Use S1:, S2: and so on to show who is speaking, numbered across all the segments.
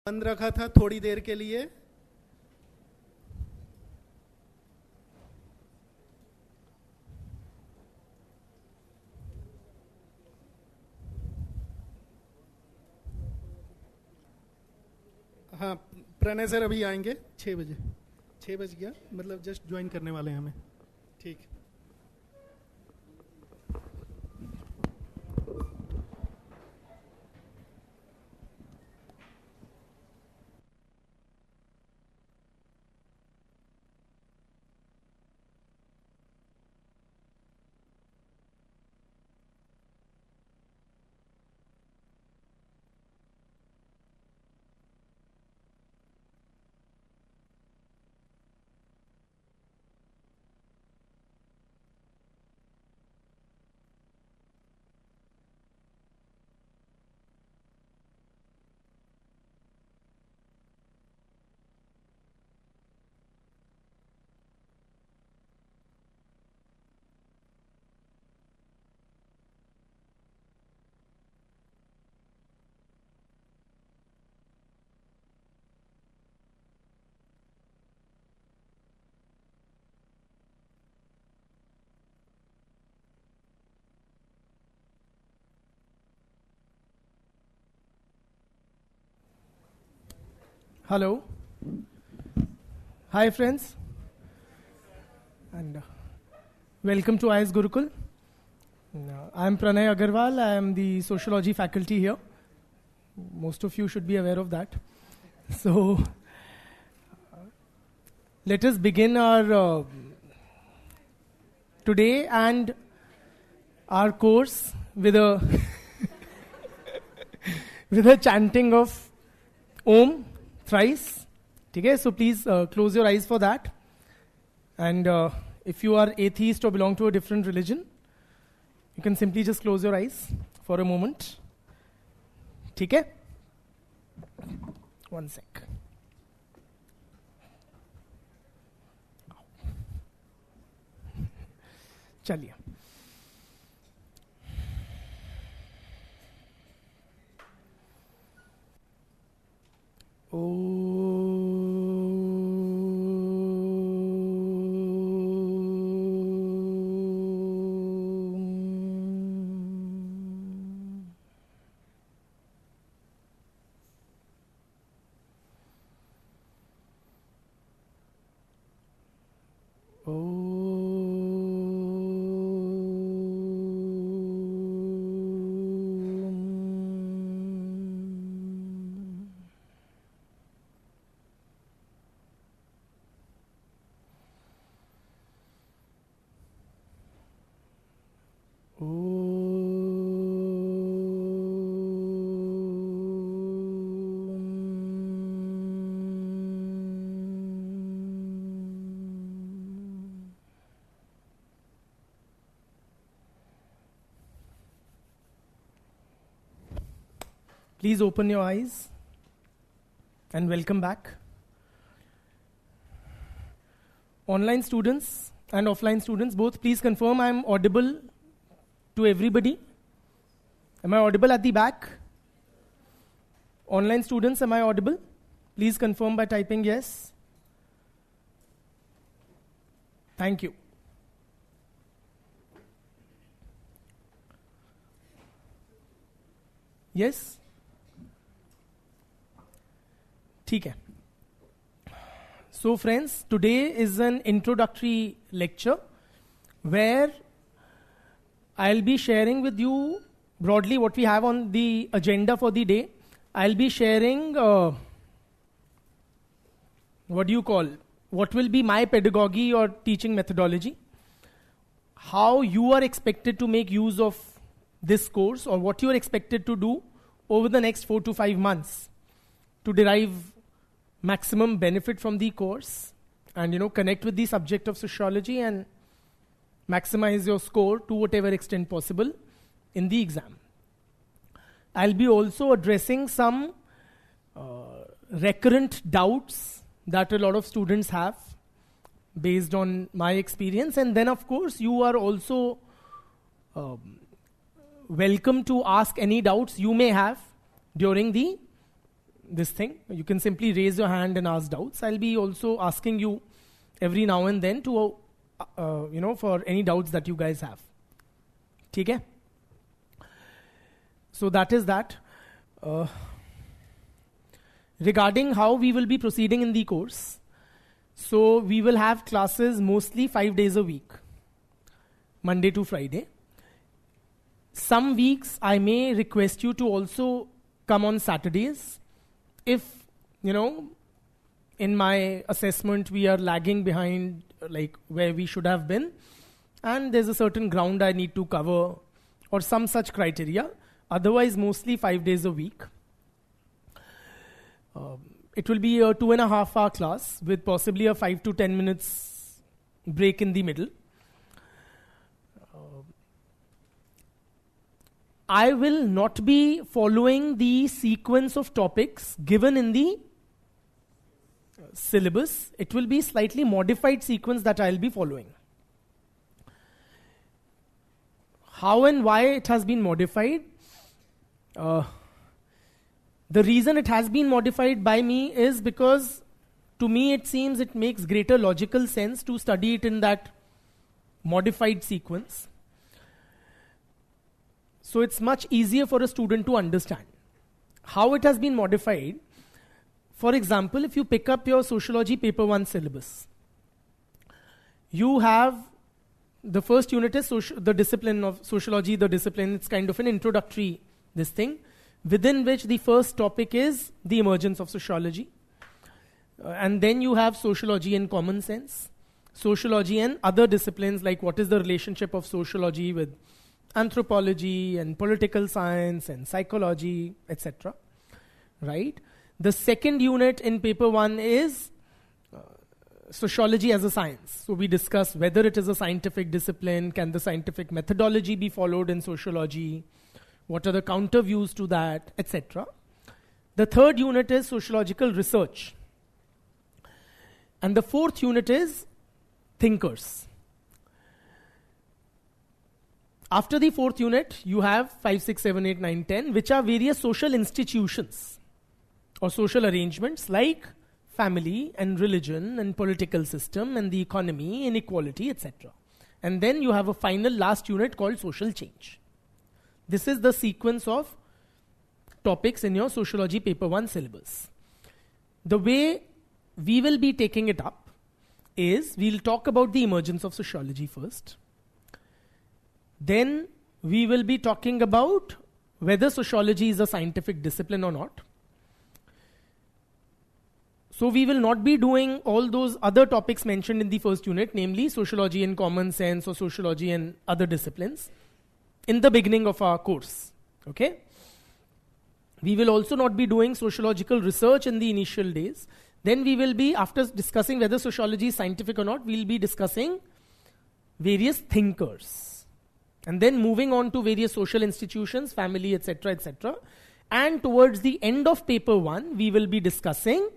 S1: बंद रखा था थोड़ी देर के लिए। हाँ, प्रणय सर अभी आएंगे 6 बजे। 6 बज गया, मतलब जस्ट ज्वाइन करने वाले हैं हमें। ठीक। Hello. Hi friends. And welcome to IS Gurukul. I am Pranay Agarwal. I am the sociology faculty here. Most of you should be aware of that. So, let us begin our today and our course with a with a chanting of Om thrice. Okay, so please close your eyes for that. And if you are atheist or belong to a different religion, you can simply just close your eyes for a moment. Okay? One sec. Chaliye. Please open your eyes and welcome back. Online students and offline students, both, please confirm I am audible to everybody. Am I audible at the back? Online students, am I audible? Please confirm by typing yes. Thank you. Yes? ठीक है. So friends, today is an introductory lecture where I'll be sharing with you broadly what we have on the agenda for the day. I'll be sharing what will be my pedagogy or teaching methodology, how you are expected to make use of this course or what you are expected to do over the next 4 to 5 months to derive maximum benefit from the course and connect with the subject of sociology and maximize your score to whatever extent possible in the exam. I'll be also addressing some recurrent doubts that a lot of students have based on my experience, and then of course you are also welcome to ask any doubts you may have during the this thing. You can simply raise your hand and ask doubts. I'll be also asking you every now and then to, for any doubts that you guys have. Okay? So that is that. Regarding how we will be proceeding in the course, so we will have classes mostly 5 days a week, Monday to Friday. Some weeks I may request you to also come on Saturdays. If, in my assessment we are lagging behind like where we should have been, and there's a certain ground I need to cover or some such criteria. Otherwise, mostly 5 days a week. It will be a 2.5 hour class with possibly a 5 to 10 minutes break in the middle. I will not be following the sequence of topics given in the syllabus. It will be slightly modified sequence that I'll be following. How and why it has been modified? The reason it has been modified by me is because to me it seems it makes greater logical sense to study it in that modified sequence. So it's much easier for a student to understand. How it has been modified, for example, if you pick up your sociology paper 1 syllabus, you have the first unit is the discipline of sociology, the discipline. It's kind of an introductory this thing, within which the first topic is the emergence of sociology. And then you have sociology and common sense, sociology and other disciplines, like what is the relationship of sociology with anthropology and political science and psychology, etc. Right? The second unit in paper 1 is sociology as a science. So we discuss whether it is a scientific discipline, can the scientific methodology be followed in sociology, what are the counter views to that, etc. The third unit is sociological research. And the fourth unit is thinkers. After the fourth unit, you have 5, 6, 7, 8, 9, 10, which are various social institutions or social arrangements like family and religion and political system and the economy, inequality, etc. And then you have a final last unit called social change. This is the sequence of topics in your sociology paper 1 syllabus. The way we will be taking it up is we'll talk about the emergence of sociology first. Then we will be talking about whether sociology is a scientific discipline or not. So we will not be doing all those other topics mentioned in the first unit, namely sociology and common sense or sociology and other disciplines, in the beginning of our course. Okay? We will also not be doing sociological research in the initial days. Then we will be, after discussing whether sociology is scientific or not, we'll be discussing various thinkers. And then moving on to various social institutions, family, etc., etc. And towards the end of paper 1, we will be discussing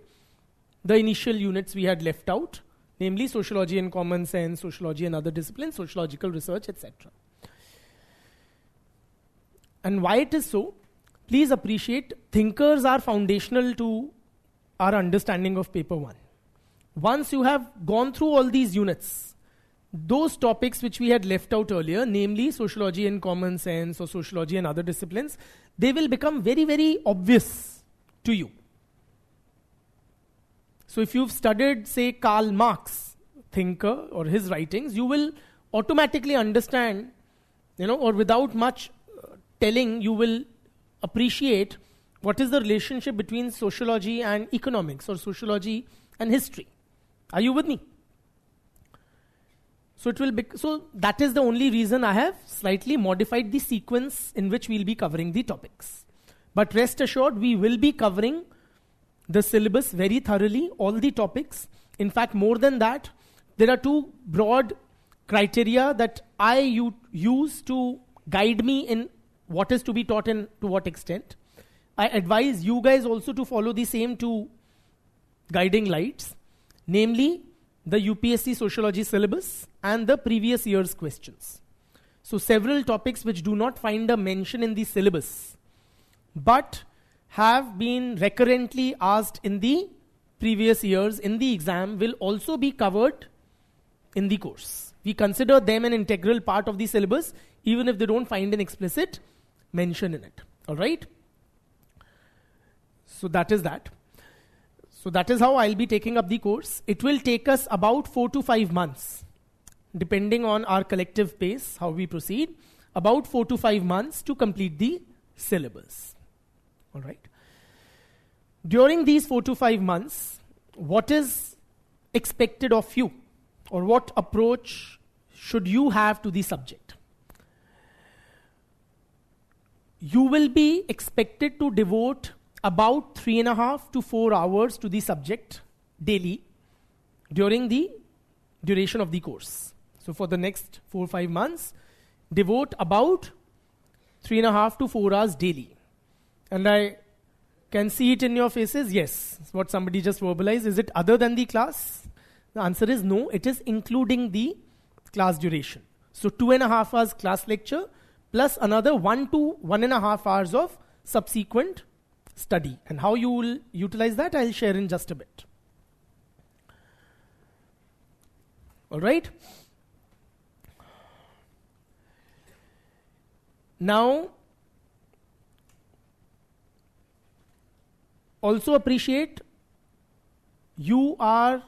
S1: the initial units we had left out, namely sociology and common sense, sociology and other disciplines, sociological research, etc. And why it is so, please appreciate, thinkers are foundational to our understanding of paper 1. Once you have gone through all these units, those topics which we had left out earlier, namely sociology and common sense or sociology and other disciplines, they will become very, very obvious to you. So if you've studied, say, Karl Marx, thinker, or his writings, you will automatically understand, or without much telling, you will appreciate what is the relationship between sociology and economics or sociology and history. Are you with me? So that is the only reason I have slightly modified the sequence in which we'll be covering the topics. But rest assured, we will be covering the syllabus very thoroughly, all the topics. In fact, more than that, there are 2 broad criteria that I use to guide me in what is to be taught and to what extent. I advise you guys also to follow the same 2 guiding lights, namely the UPSC sociology syllabus and the previous year's questions. So several topics which do not find a mention in the syllabus, but have been recurrently asked in the previous years in the exam will also be covered in the course. We consider them an integral part of the syllabus, even if they don't find an explicit mention in it. All right? So that is that. So that is how I'll be taking up the course. It will take us about 4 to 5 months, depending on our collective pace, how we proceed, about 4 to 5 months to complete the syllabus. All right. During these 4 to 5 months, what is expected of you, or what approach should you have to the subject? You will be expected to devote about 3.5 to 4 hours to the subject daily during the duration of the course. So for the next 4 or 5 months, devote about 3.5 to 4 hours daily. And I can see it in your faces. Yes, what somebody just verbalized. Is it other than the class? The answer is no. It is including the class duration. So 2.5 hours class lecture plus another 1 to 1.5 hours of subsequent study. And how you will utilize that, I'll share in just a bit. All right. Now, also appreciate you are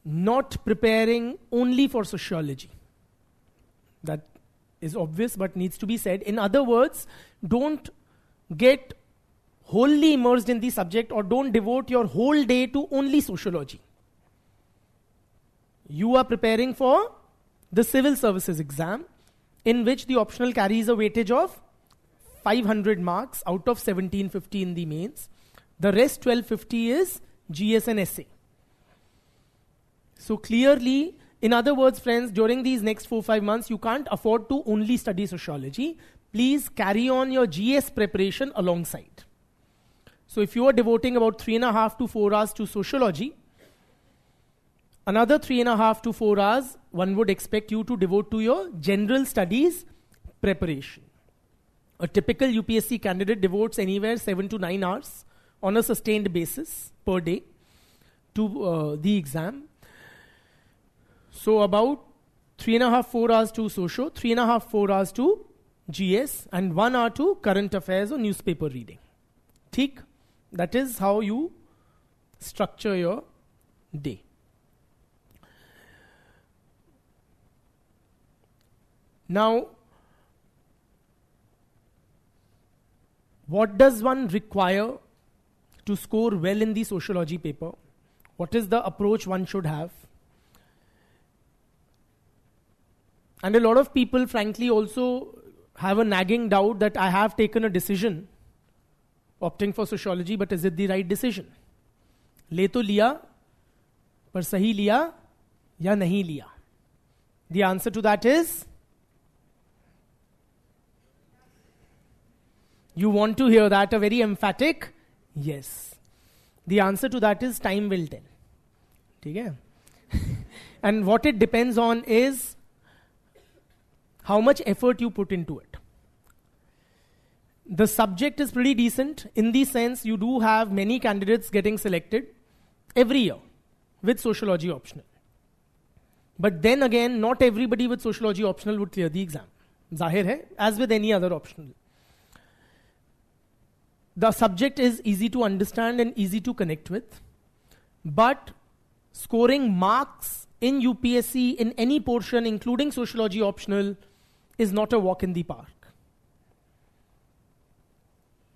S1: not preparing only for sociology. That is obvious but needs to be said. In other words, don't get wholly immersed in the subject, or don't devote your whole day to only sociology. You are preparing for the civil services exam, in which the optional carries a weightage of 500 marks out of 1750 in the mains. The rest 1250 is GS and SA. So clearly, in other words, friends, during these next 4-5 months, you can't afford to only study sociology. Please carry on your GS preparation alongside. So if you are devoting about 3.5 to 4 hours to sociology, another 3.5 to 4 hours one would expect you to devote to your general studies preparation. A typical UPSC candidate devotes anywhere 7 to 9 hours on a sustained basis per day to the exam. So about 3.5-4 hours to socio, 3.5-4 hours to GS, and 1 hour to current affairs or newspaper reading. Theek? That is how you structure your day. Now, what does one require to score well in the sociology paper? What is the approach one should have? And a lot of people, frankly, also have a nagging doubt that I have taken a decision opting for sociology, but is it the right decision? Le to liya, par sahi liya ya nahi liya? The answer to that is, you want to hear that, a very emphatic yes. The answer to that is time will tell. Okay? And what it depends on is how much effort you put into it. The subject is pretty decent in the sense you do have many candidates getting selected every year with sociology optional. But then again, not everybody with sociology optional would clear the exam. Zahir hai, as with any other optional. The subject is easy to understand and easy to connect with. But scoring marks in UPSC in any portion, including sociology optional, is not a walk in the park.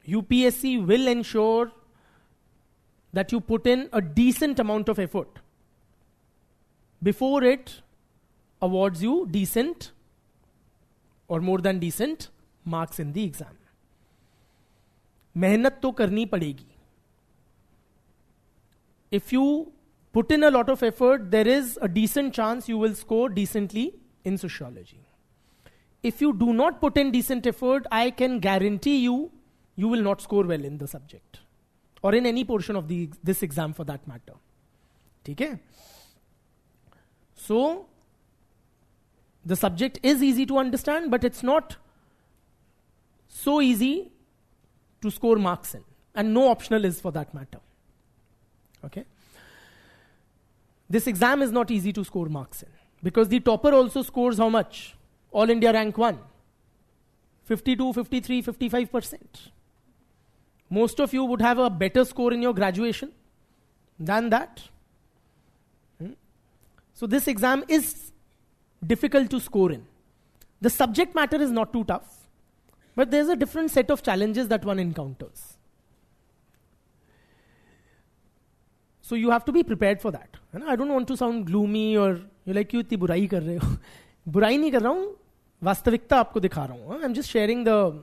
S1: UPSC will ensure that you put in a decent amount of effort before it awards you decent or more than decent marks in the exam. मेहनत तो करनी पड़ेगी. If you put in a lot of effort, there is a decent chance you will score decently in sociology. If you do not put in decent effort, I can guarantee you, you will not score well in the subject. Or in any portion of this exam for that matter. Okay? So, the subject is easy to understand, but it's not so easy to score marks in. And no optional is for that matter. Okay? This exam is not easy to score marks in. Because the topper also scores how much? All India rank 1. 52, 53, 55%. Most of you would have a better score in your graduation than that. So this exam is difficult to score in. The subject matter is not too tough, but there's a different set of challenges that one encounters. So you have to be prepared for that. I don't want to sound gloomy or you're like, क्यों इतनी बुराई कर रहे हो? बुराई नहीं कर रहा हूँ, वास्तविकता आपको दिखा रहा हूँ. I'm just sharing the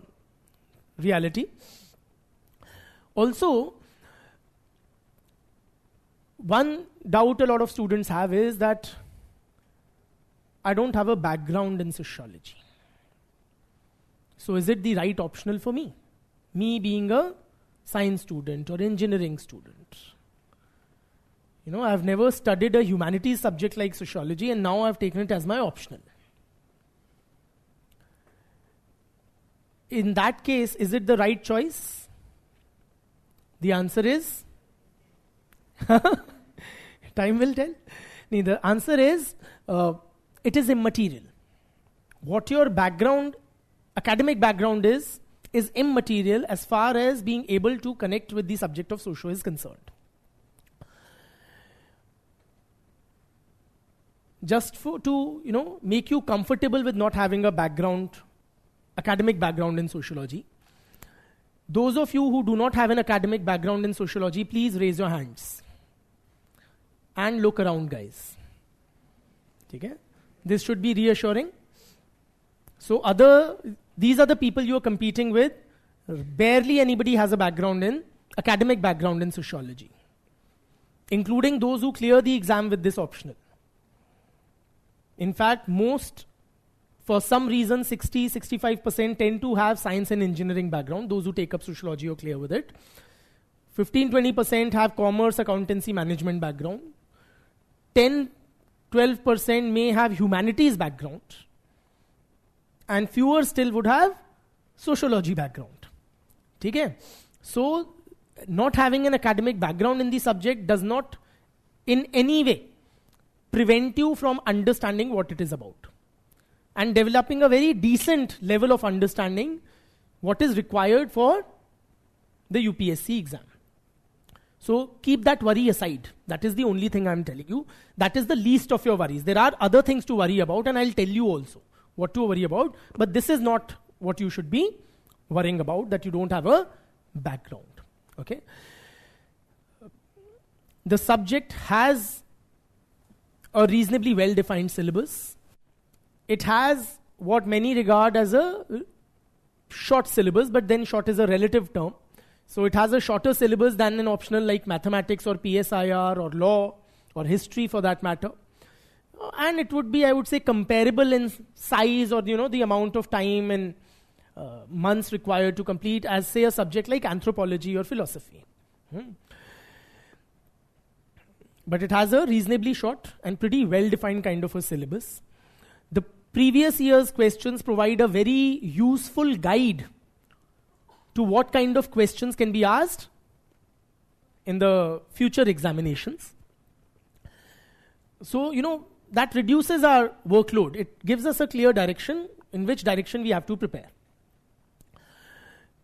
S1: reality. Also, one doubt a lot of students have is that I don't have a background in sociology. So is it the right optional for me? Me being a science student or engineering student. I've never studied a humanities subject like sociology and now I've taken it as my optional. In that case, is it the right choice? The answer is time will tell. The answer is it is immaterial. What your background, academic background is immaterial as far as being able to connect with the subject of socio is concerned. Just to make you comfortable with not having a background, academic background in sociology. Those of you who do not have an academic background in sociology, please raise your hands. And look around, guys. Okay? This should be reassuring. So these are the people you are competing with. Barely anybody has a background in, academic background in sociology. Including those who clear the exam with this optional. In fact, most, for some reason, 60-65% tend to have science and engineering background, those who take up sociology or clear with it. 15-20% have commerce, accountancy, management background. 10-12% may have humanities background. And fewer still would have sociology background. Okay? So, not having an academic background in the subject does not in any way prevent you from understanding what it is about. And developing a very decent level of understanding what is required for the UPSC exam. So keep that worry aside. That is the only thing I'm telling you. That is the least of your worries. There are other things to worry about and I'll tell you also what to worry about. But this is not what you should be worrying about, that you don't have a background. Okay? The subject has a reasonably well-defined syllabus. It has what many regard as a short syllabus, but then short is a relative term. So it has a shorter syllabus than an optional like mathematics or PSIR or law or history for that matter. And it would be, I would say, comparable in size or, the amount of time and months required to complete as, say, a subject like anthropology or philosophy. But it has a reasonably short and pretty well-defined kind of a syllabus. The previous year's questions provide a very useful guide to what kind of questions can be asked in the future examinations. So, that reduces our workload. It gives us a clear direction in which direction we have to prepare.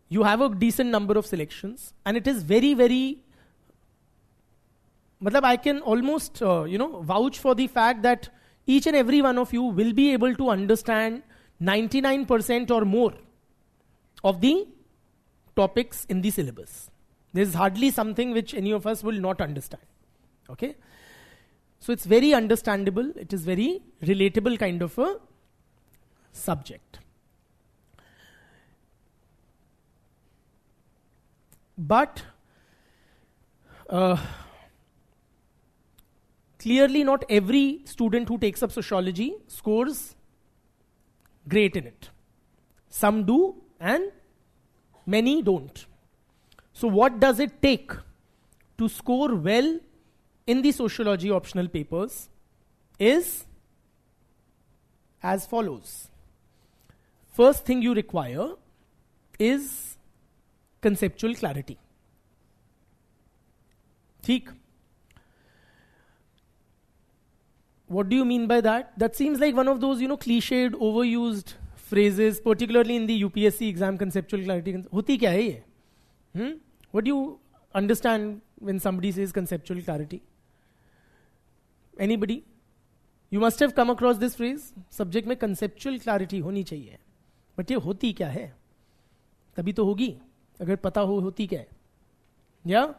S1: You have a decent number of selections and it is very, very I can almost, vouch for the fact that each and every one of you will be able to understand 99% or more of the topics in the syllabus. There's hardly something which any of us will not understand. Okay? So it's very understandable. It is very relatable kind of a subject. But clearly not every student who takes up sociology scores great in it. Some do and many don't. So what does it take to score well in the sociology optional papers is as follows. First thing you require is conceptual clarity. ठीक? What do you mean by that? That seems like one of those, cliched, overused phrases, particularly in the UPSC exam, conceptual clarity. Hoti kya hai ye? What do you understand when somebody says conceptual clarity? Anybody? You must have come across this phrase. Subject में conceptual clarity होनी चाहिए. But ये होती क्या है? तभी तो होगी, अगर पता हो होती क्या है. Yeah?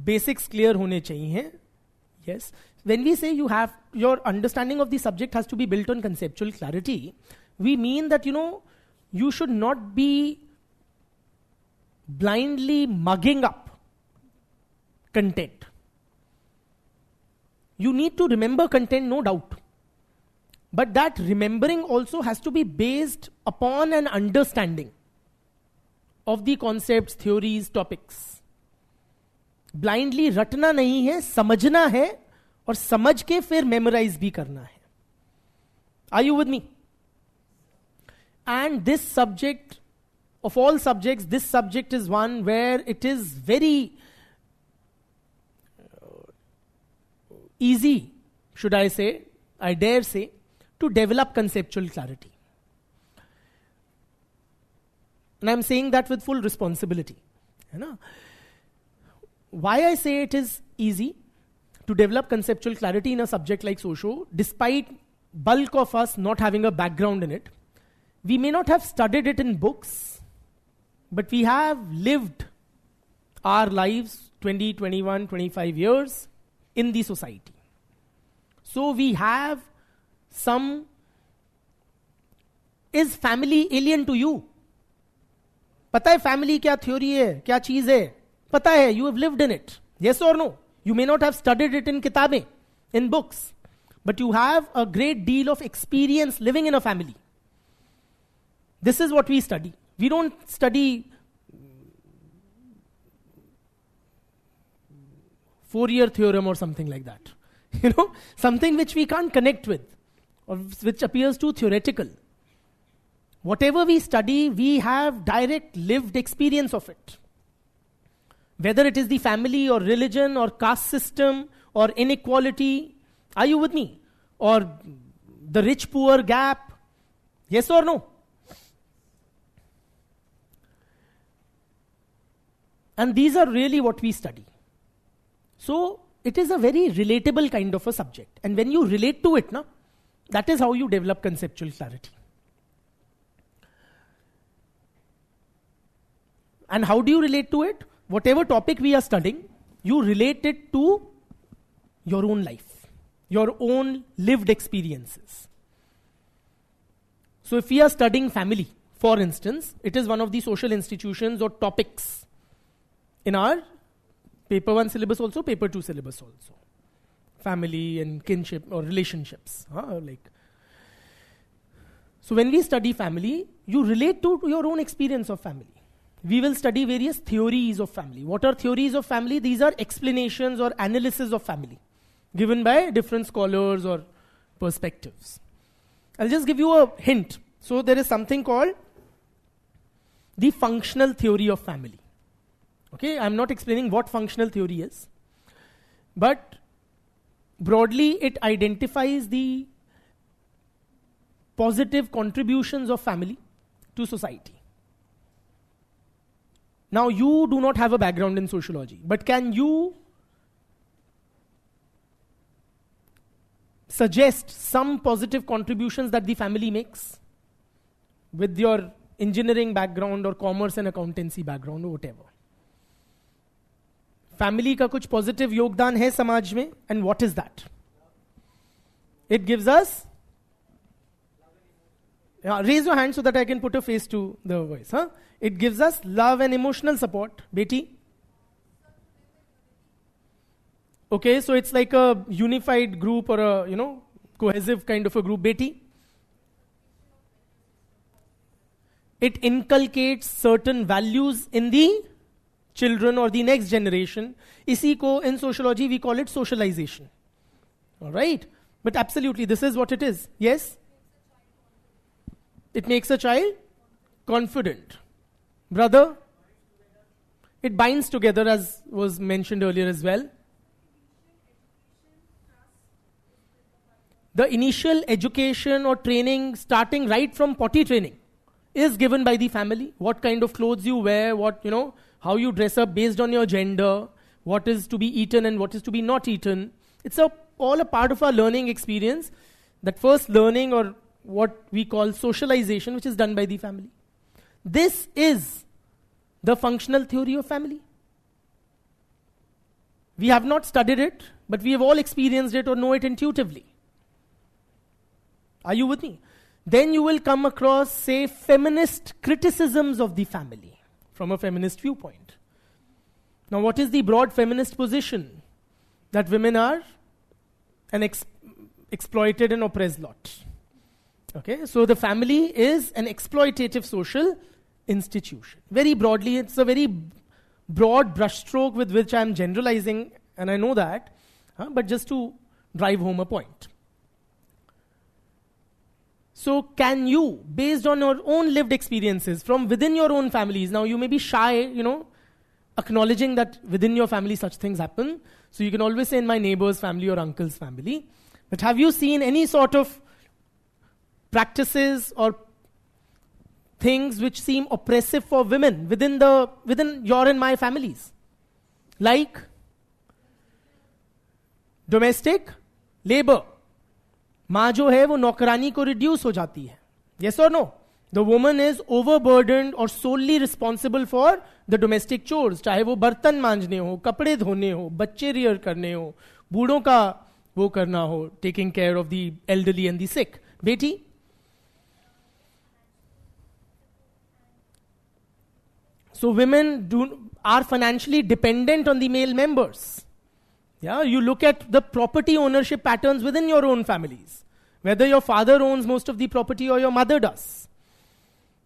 S1: Basics clear होने चाहिए. Yes. When we say your understanding of the subject has to be built on conceptual clarity, we mean that, you should not be blindly mugging up content. You need to remember content, no doubt. But that remembering also has to be based upon an understanding of the concepts, theories, topics. Blindly रटना नहीं है, समझना है, और समझ के फिर memorise भी करना है. Are you with me? And this subject, of all subjects, this subject is one where it is very easy, should I say, I dare say, to develop conceptual clarity. And I'm saying that with full responsibility. Why I say it is easy to develop conceptual clarity in a subject like socio, despite bulk of us not having a background in it. We may not have studied it in books, but we have lived our lives 20, 21, 25 years in the society. So we have some... Is family alien to you? पता है family क्या theory है, क्या चीज है? पता है, you have lived in it. Yes or no? You may not have studied it in किताबें, in books, but you have a great deal of experience living in a family. This is what we study. We don't study 4-year theorem or something like that. Something which we can't connect with, or which appears too theoretical. Whatever we study, we have direct lived experience of it. Whether it is the family or religion or caste system or inequality, are you with me? Or the rich-poor gap, yes or no? And these are really what we study. So, it is a very relatable kind of a subject. And when you relate to it, that is how you develop conceptual clarity. And how do you relate to it? Whatever topic we are studying, you relate it to your own life, your own lived experiences. So if we are studying family, for instance, it is one of the social institutions or topics in our paper 1 syllabus also, paper 2 syllabus also. Family and kinship or relationships. So when we study family, you relate to your own experience of family. We will study various theories of family. What are theories of family? These are explanations or analysis of family given by different scholars or perspectives. I'll just give you a hint. So there is something called the functional theory of family. Okay, I'm not explaining what functional theory is, but broadly it identifies the positive contributions of family to society. Now, you do not have a background in sociology, but can you suggest some positive contributions that the family makes with your engineering background or commerce and accountancy background or whatever? Family का कुछ positive योगदान है समाज में, and what is that? It gives us... raise your hand so that I can put a face to the voice. It gives us love and emotional support. Beti? Okay, so it's like a unified group or a, cohesive kind of a group. Beti? It inculcates certain values in the children or the next generation. Isi ko in sociology we call it socialization. Alright? But absolutely, this is what it is. Yes? It makes a child confident. Brother? It binds together, as was mentioned earlier as well. The initial education or training, starting right from potty training, is given by the family. What kind of clothes you wear, how you dress up based on your gender, what is to be eaten and what is to be not eaten. It's all a part of our learning experience. That first learning, or what we call socialization, which is done by the family. This is the functional theory of family. We have not studied it, but we have all experienced it or know it intuitively. Are you with me? Then you will come across, say, feminist criticisms of the family from a feminist viewpoint. Now, what is the broad feminist position? That women are an exploited and oppressed lot. Okay, so the family is an exploitative social institution. Very broadly, it's a very broad brushstroke with which I'm generalizing, and I know that, but just to drive home a point. So can you, based on your own lived experiences from within your own families, now you may be shy, acknowledging that within your family such things happen. So you can always say in my neighbor's family or uncle's family. But have you seen any sort of practices or things which seem oppressive for women within your and my families? Like domestic labor. माँ जो है वो नौकरानी को reduce हो जाती है. Yes or no? The woman is overburdened or solely responsible for the domestic chores. चाहे वो बर्तन मांजने हो, कपड़े धोने हो, बच्चे रियर करने हो, बूढ़ों का वो करना हो, taking care of the elderly and the sick. बेटी? So women are financially dependent on the male members. Yeah, you look at the property ownership patterns within your own families. Whether your father owns most of the property or your mother does.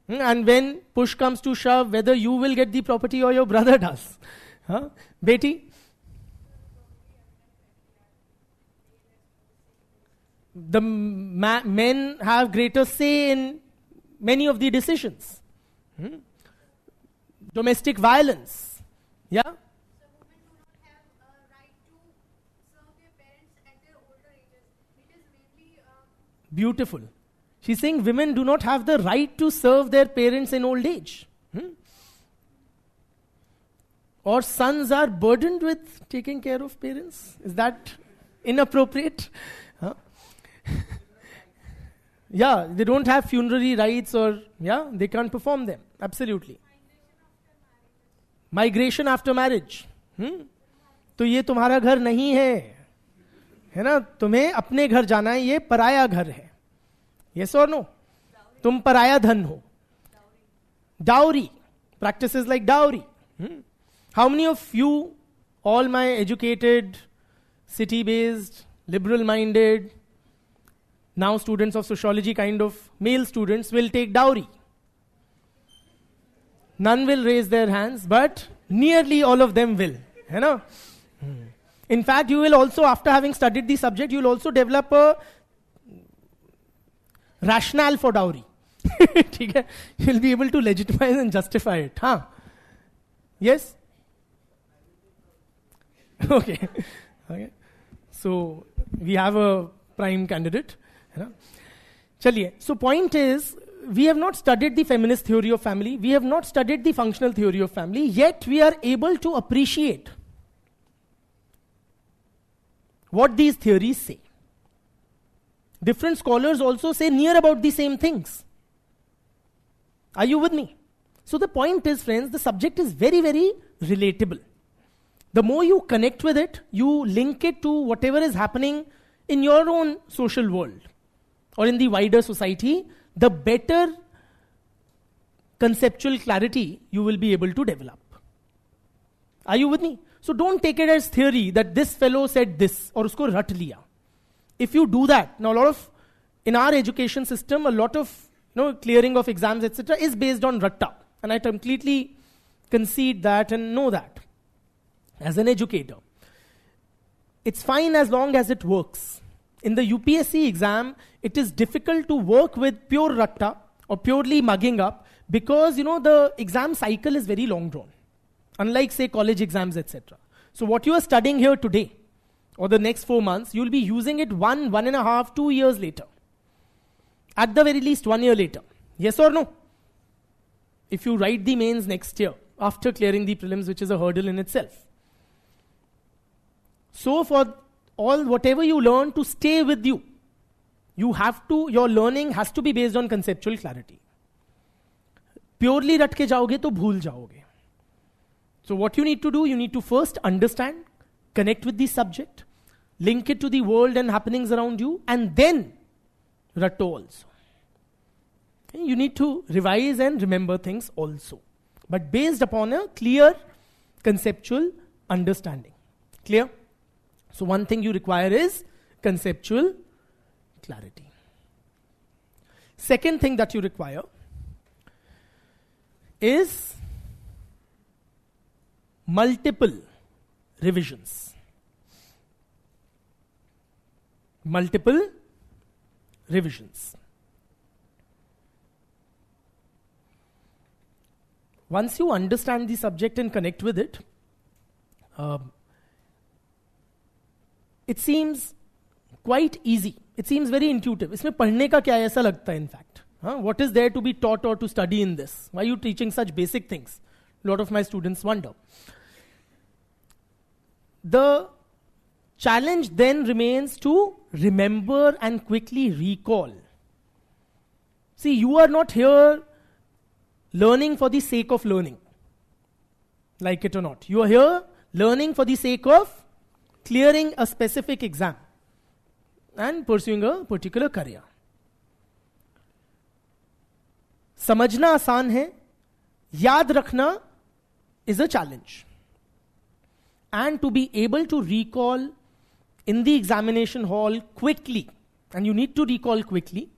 S1: And when push comes to shove, whether you will get the property or your brother does. Beti? The men have greater say in many of the decisions. Domestic violence. Yeah? Beautiful. She's saying women do not have the right to serve their parents in old age. Or sons are burdened with taking care of parents. Is that inappropriate? Yeah, they don't have funerary rites or, they can't perform them. Absolutely. Migration after marriage. तो ये तुम्हारा घर नहीं है ना, तुम्हें अपने घर जाना है, ये पराया घर है. Yes or no? तुम पराया धन हो. Dowry. Practices like dowry. How many of you, all my educated, city-based, liberal-minded, now students of sociology kind of male students will take dowry? None will raise their hands, but nearly all of them will. You know? In fact, you will also, after having studied the subject, you will also develop a rationale for dowry. You will be able to legitimize and justify it. Huh? Yes? Okay. So, we have a prime candidate. Chaliye. So, point is, we have not studied the feminist theory of family. We have not studied the functional theory of family. Yet, we are able to appreciate what these theories say. Different scholars also say near about the same things. Are you with me? So the point is, friends, the subject is very, very relatable. The more you connect with it, you link it to whatever is happening in your own social world or in the wider society, the better conceptual clarity you will be able to develop. Are you with me? So don't take it as theory that this fellow said this or usko rat liya. If you do that, now in our education system, a lot of clearing of exams, etc. is based on ratta. And I completely concede that and know that as an educator. It's fine as long as it works. In the UPSC exam, it is difficult to work with pure ratta or purely mugging up because, the exam cycle is very long drawn. Unlike, say, college exams, etc. So what you are studying here today, or the next 4 months, you'll be using it 1.5, 2 years later. At the very least, 1 year later. Yes or no? If you write the mains next year, after clearing the prelims, which is a hurdle in itself. So for whatever you learn to stay with you, your learning has to be based on conceptual clarity. Purely rat ke jaoge to bhool jaoge. So what you need to do, you need to first understand, connect with the subject, link it to the world and happenings around you, and then ratto also. Okay? You need to revise and remember things also, but based upon a clear conceptual understanding. Clear? So one thing you require is conceptual clarity. Second thing that you require is multiple revisions. Multiple revisions. Once you understand the subject and connect with it, it seems quite easy. It seems very intuitive. इसमें पढ़ने का क्या ऐसा लगता है, in fact? What is there to be taught or to study in this? Why are you teaching such basic things? A lot of my students wonder. The challenge then remains to remember and quickly recall. See, you are not here learning for the sake of learning. Like it or not. You are here learning for the sake of clearing a specific exam and pursuing a particular career. समझना आसान है, याद रखना is a challenge. And to be able to recall in the examination hall quickly, and you need to recall quickly,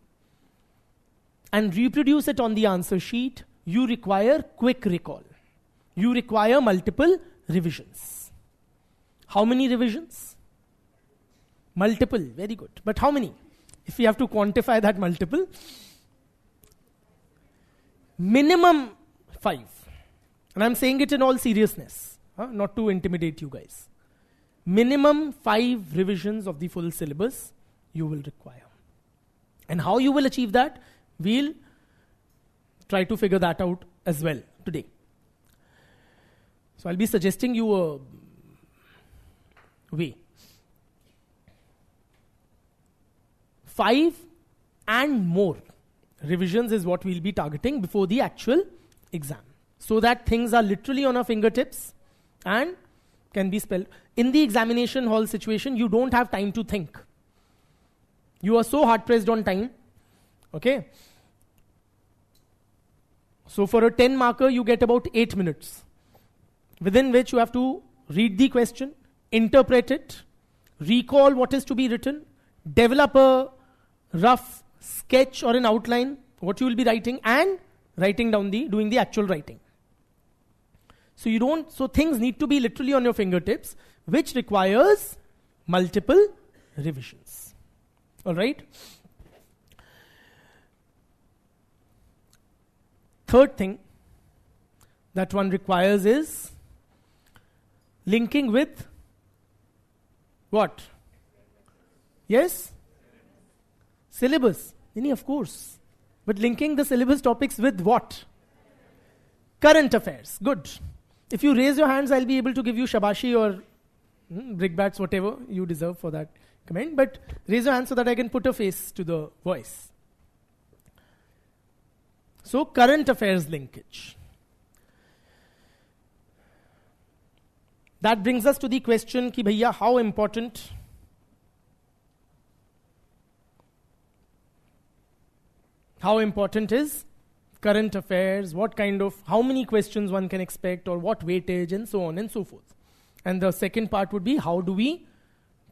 S1: and reproduce it on the answer sheet, you require quick recall. You require multiple revisions. How many revisions? Multiple, very good. But how many? If we have to quantify that multiple, minimum 5. And I'm saying it in all seriousness, not to intimidate you guys. Minimum 5 revisions of the full syllabus you will require. And how you will achieve that, we'll try to figure that out as well today. So I'll be suggesting you a way. 5 and more revisions is what we'll be targeting before the actual exam, so that things are literally on our fingertips and can be spelled. In the examination hall situation, you don't have time to think. You are so hard pressed on time. Okay? So for a 10 marker, you get about 8 minutes, within which you have to read the question, interpret it, recall what is to be written, develop a rough sketch or an outline, what you will be writing, and doing the actual writing. So things need to be literally on your fingertips, which requires multiple revisions. All right? Third thing that one requires is linking with what? Yes? Syllabus. Of course. But linking the syllabus topics with what? Current affairs. Good. If you raise your hands, I'll be able to give you shabashi or brickbats, whatever you deserve for that comment. But raise your hand so that I can put a face to the voice. So, current affairs linkage. That brings us to the question ki bhaiya, how important is current affairs, how many questions one can expect, or what weightage, and so on and so forth. And the second part would be, how do we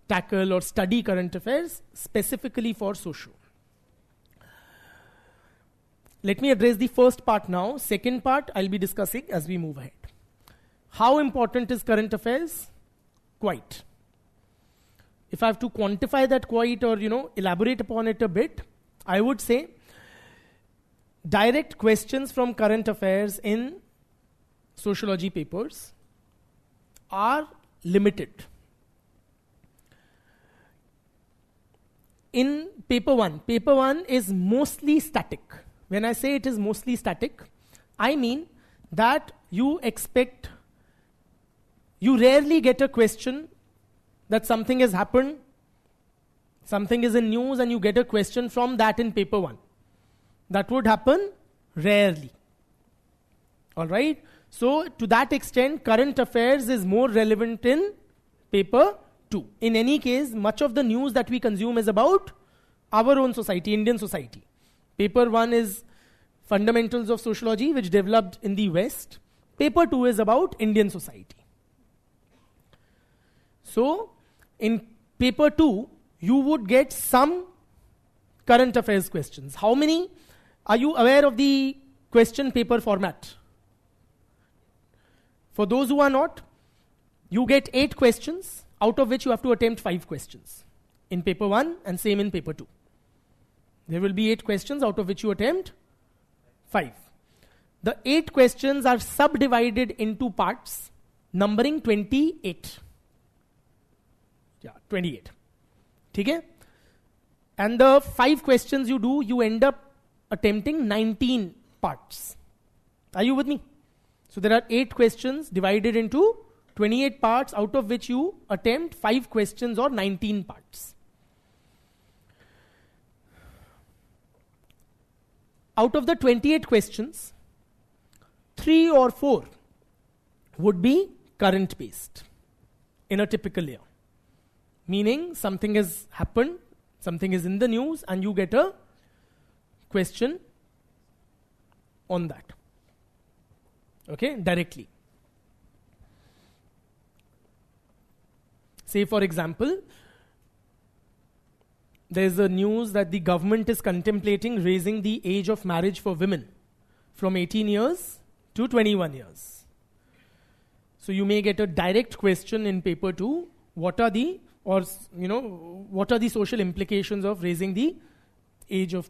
S1: tackle or study current affairs specifically for socio. Let me address the first part now. Second part I'll be discussing as we move ahead. How important is current affairs? Quite. If I have to quantify that quite, or elaborate upon it a bit, I would say direct questions from current affairs in sociology papers are limited. In paper one is mostly static. When I say it is mostly static, I mean that you rarely get a question that something has happened, something is in news, and you get a question from that in paper one. That would happen rarely. All right? So, to that extent, current affairs is more relevant in paper 2. In any case, much of the news that we consume is about our own society, Indian society. Paper 1 is fundamentals of sociology, which developed in the West. Paper 2 is about Indian society. So, in paper 2, you would get some current affairs questions. How many? Are you aware of the question paper format? For those who are not, you get 8 questions, out of which you have to attempt 5 questions in paper 1 and same in paper 2. There will be 8 questions, out of which you attempt 5. The 8 questions are subdivided into parts, numbering 28. Yeah, 28. Okay? And the 5 questions you do, you end up attempting 19 parts. Are you with me? So there are 8 questions divided into 28 parts, out of which you attempt 5 questions or 19 parts. Out of the 28 questions, 3 or 4 would be current based in a typical year. Meaning something has happened, something is in the news, and you get a question on that. Okay, directly. Say for example, there is a news that the government is contemplating raising the age of marriage for women from 18 years to 21 years. So you may get a direct question in paper 2, what are the social implications of raising the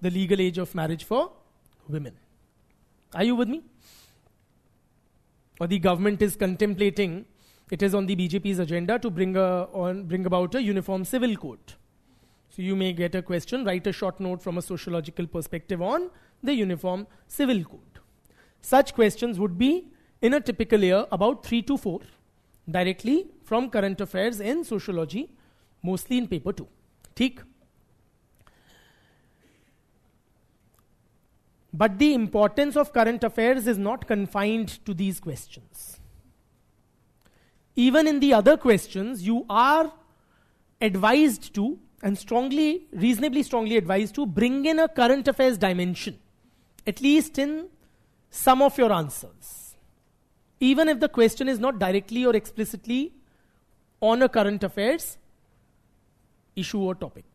S1: legal age of marriage for women? Are you with me? Or the government is contemplating, it is on the BJP's agenda to bring about a uniform civil code. So you may get a question, write a short note from a sociological perspective on the uniform civil code. Such questions would be, in a typical year, about 3 to 4, directly from current affairs in sociology, mostly in paper 2. Theek? But the importance of current affairs is not confined to these questions. Even in the other questions, you are advised to, and reasonably strongly advised to, bring in a current affairs dimension, at least in some of your answers. Even if the question is not directly or explicitly on a current affairs issue or topic.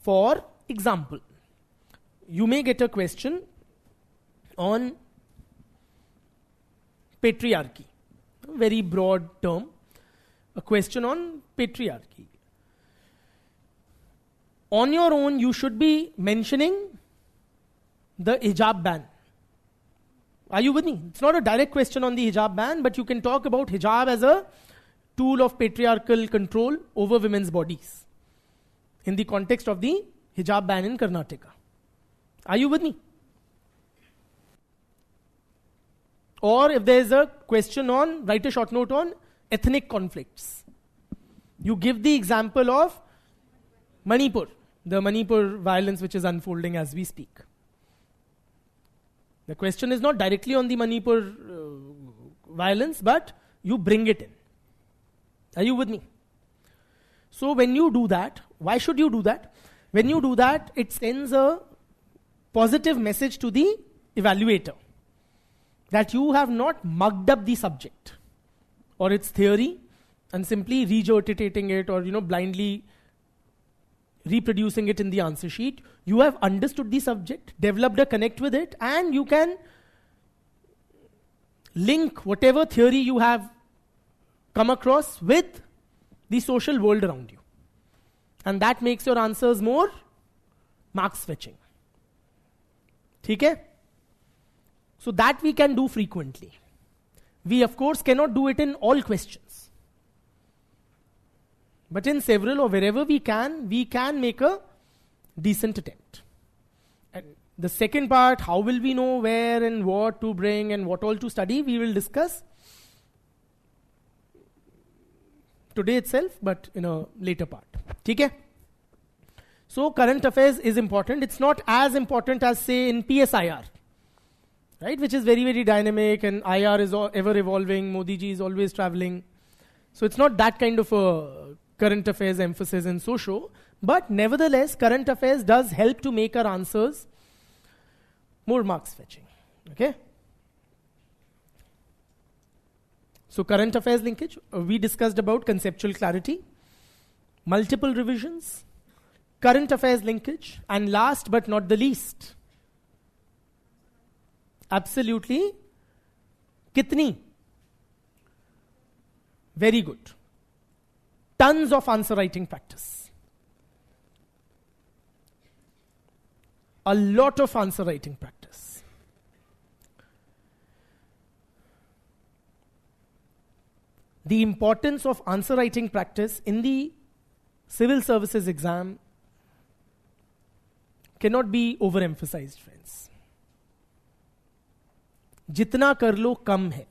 S1: For example, you may get a question on patriarchy, a very broad term, a question on patriarchy. On your own, you should be mentioning the hijab ban. Are you with me? It's not a direct question on the hijab ban, but you can talk about hijab as a tool of patriarchal control over women's bodies in the context of the hijab ban in Karnataka. Are you with me? Or if there is a question on, write a short note on ethnic conflicts. You give the example of Manipur, the Manipur violence which is unfolding as we speak. The question is not directly on the Manipur violence, but you bring it in. Are you with me? So when you do that, why should you do that? When you do that, it sends a positive message to the evaluator that you have not mugged up the subject or its theory and simply regurgitating it or blindly reproducing it in the answer sheet. You have understood the subject, developed a connect with it, and you can link whatever theory you have come across with the social world around you. And that makes your answers more marks fetching. ठीक है? So that we can do frequently. We of course cannot do it in all questions. But in several or wherever we can make a decent attempt. And the second part, how will we know where and what to bring and what all to study, we will discuss today itself, but in a later part. Okay? So current affairs is important. It's not as important as, say, in PSIR, right? Which is very, very dynamic, and IR is ever evolving. Modi ji is always traveling. So it's not that kind of a current affairs emphasis in socio. But nevertheless, current affairs does help to make our answers more marks fetching. Okay? So current affairs linkage, we discussed about conceptual clarity, multiple revisions, current affairs linkage, and last but not the least, absolutely, kitni? Very good. Tons of answer writing practice. A lot of answer writing practice. The importance of answer writing practice in the civil services exam cannot be overemphasized, friends. Jitna kar lo kam hai.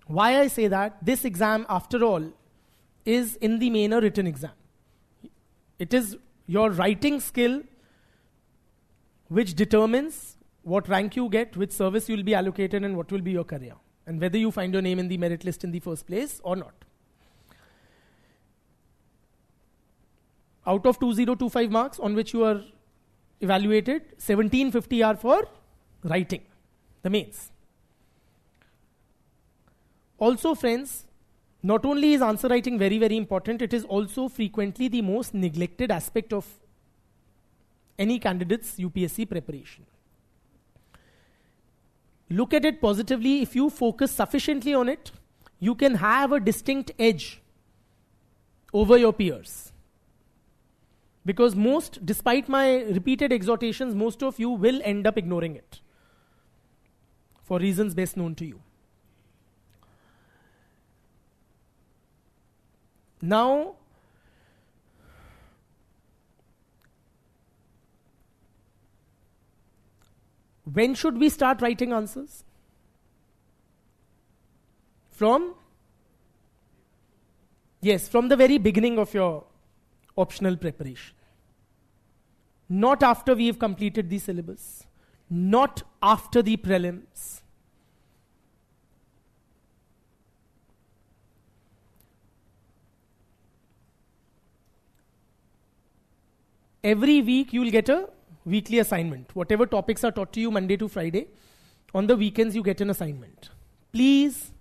S1: Why I say that? This exam, after all, is in the main a written exam. It is your writing skill which determines what rank you get, which service you will be allocated, and what will be your career, and whether you find your name in the merit list in the first place or not. Out of 2025 marks on which you are evaluated, 1750 are for writing, the mains. Also, friends, not only is answer writing very, very important, it is also frequently the most neglected aspect of any candidate's UPSC preparation. Look at it positively. If you focus sufficiently on it, you can have a distinct edge over your peers. Because despite my repeated exhortations, most of you will end up ignoring it for reasons best known to you. Now, when should we start writing answers? From the very beginning of your optional preparation. Not after we have completed the syllabus. Not after the prelims. Every week you will get a weekly assignment. Whatever topics are taught to you Monday to Friday, on the weekends you get an assignment. Please,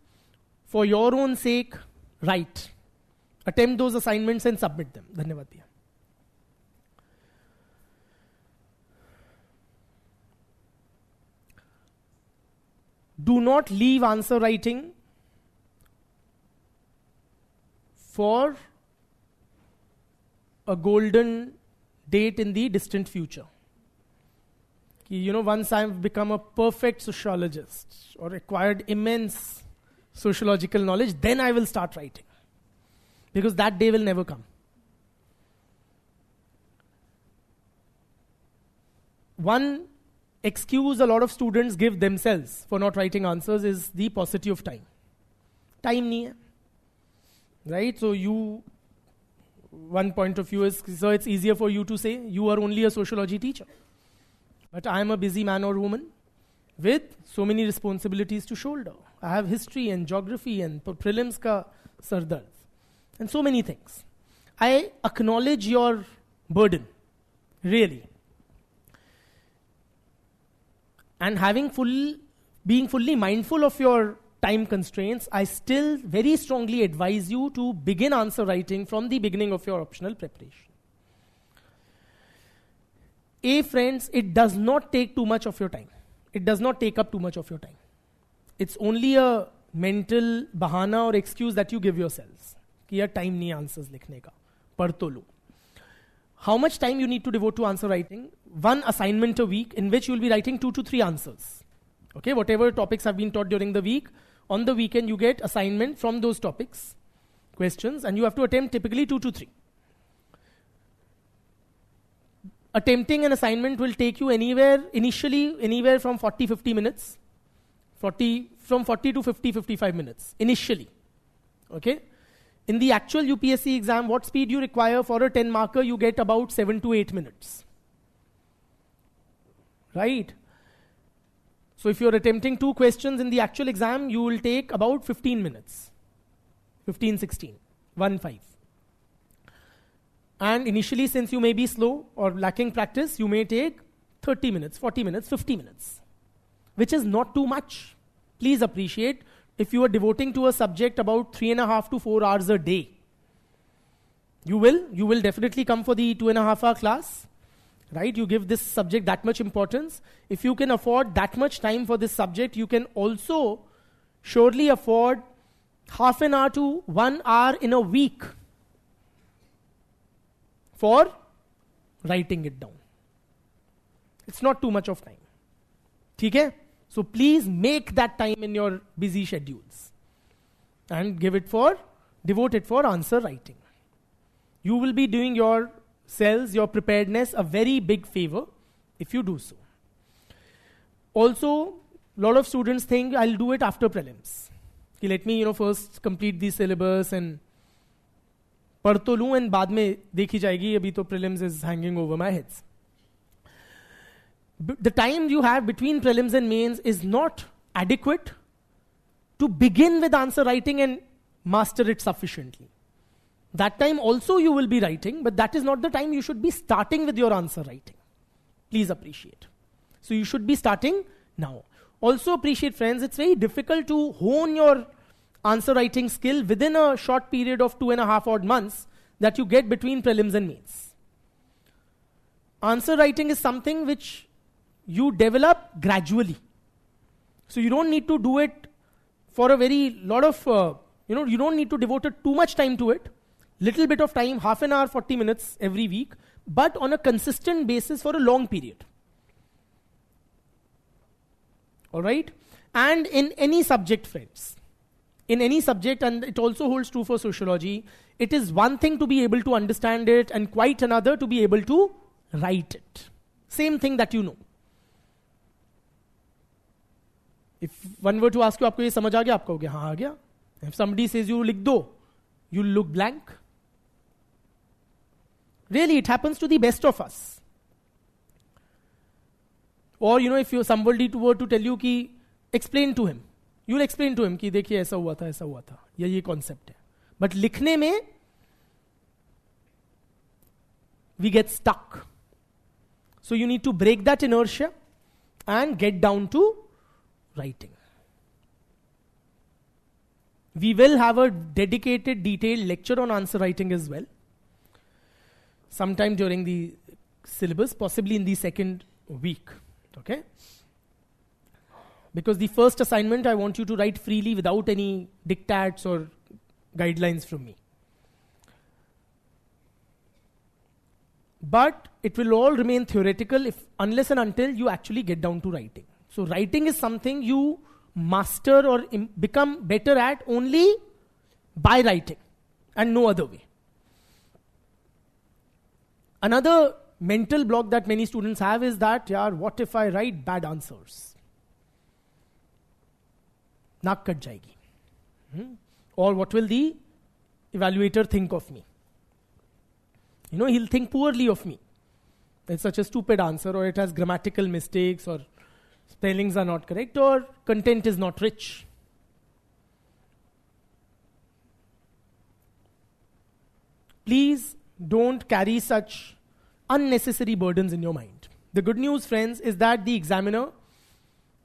S1: for your own sake, write. Attempt those assignments and submit them. Dhanyavad bhaiya. Do not leave answer writing for a golden date in the distant future. Once I've become a perfect sociologist or acquired immense sociological knowledge, then I will start writing. Because that day will never come. One excuse a lot of students give themselves for not writing answers is the paucity of time. Time nahi hai. Right? So one point of view is, so it's easier for you to say, you are only a sociology teacher. But I am a busy man or woman with so many responsibilities to shoulder. I have history and geography and prelims ka sardard. And so many things. I acknowledge your burden, really. And being fully mindful of your time constraints, I still very strongly advise you to begin answer writing from the beginning of your optional preparation. Friends, it does not take too much of your time. It does not take up too much of your time. It's only a mental bahana or excuse that you give yourselves. कि यार time नहीं answers लिखने का, पढ़ तो लो. how much time you need to devote to answer writing? One assignment a week in which you will be writing 2 to 3 answers. Okay, whatever topics have been taught during the week, on the weekend you get assignment from those topics, questions, and you have to attempt typically 2 to 3. Attempting an assignment will take you initially anywhere from 40-50 minutes. From 40 to 50-55 minutes, initially. Okay? In the actual UPSC exam, what speed you require for a 10 marker, you get about 7 to 8 minutes. Right? So if you're attempting 2 questions in the actual exam, you will take about 15 minutes. 15, 16, 1-5. And initially, since you may be slow or lacking practice, you may take 30 minutes, 40 minutes, 50 minutes, which is not too much. Please appreciate, if you are devoting to a subject about 3.5 to 4 hours a day, you will definitely come for the 2.5 hour class, right? You give this subject that much importance. If you can afford that much time for this subject, you can also surely afford half an hour to 1 hour in a week for writing it down. It's not too much of time. Okay? So please make that time in your busy schedules and devote it for answer writing. You will be doing yourselves, your preparedness, a very big favor if you do so. Also, a lot of students think I'll do it after prelims. Okay, let me first complete the syllabus and पढ़ तो लूं and बाद में देखी जाएगी, अभी तो prelims is hanging over my heads. The time you have between prelims and mains is not adequate to begin with answer writing and master it sufficiently. That time also you will be writing, but that is not the time you should be starting with your answer writing. Please appreciate. So you should be starting now. Also appreciate, friends, it's very difficult to hone your answer writing skill within a short period of 2.5 odd months that you get between prelims and mains. Answer writing is something which you develop gradually. So you don't need to do it for a very lot of, you don't need to devote too much time to it. Little bit of time, half an hour, 40 minutes every week, but on a consistent basis for a long period. All right? And in any subject, friends, in any subject, and it also holds true for sociology, it is one thing to be able to understand it and quite another to be able to write it. Same thing that you know. If one were to ask you, आपको ये समझ आ गया? आप कहोगे हाँ आ गया. If somebody says you लिख दो, you look blank. Really, it happens to the best of us. Or if somebody were to tell you कि explain to him, you will explain to him कि देखिए ऐसा हुआ था, ये concept है. But लिखने में we get stuck. So you need to break that inertia and get down to writing. We will have a dedicated, detailed lecture on answer writing as well. Sometime during the syllabus, possibly in the second week. Okay? Because the first assignment, I want you to write freely without any diktats or guidelines from me. But it will all remain theoretical unless and until you actually get down to writing. So writing is something you master or become better at only by writing and no other way. Another mental block that many students have is that, what if I write bad answers? Naak kat jayegi. Or what will the evaluator think of me? He'll think poorly of me. It's such a stupid answer, or it has grammatical mistakes, or spellings are not correct, or content is not rich. Please don't carry such unnecessary burdens in your mind. The good news, friends, is that the examiner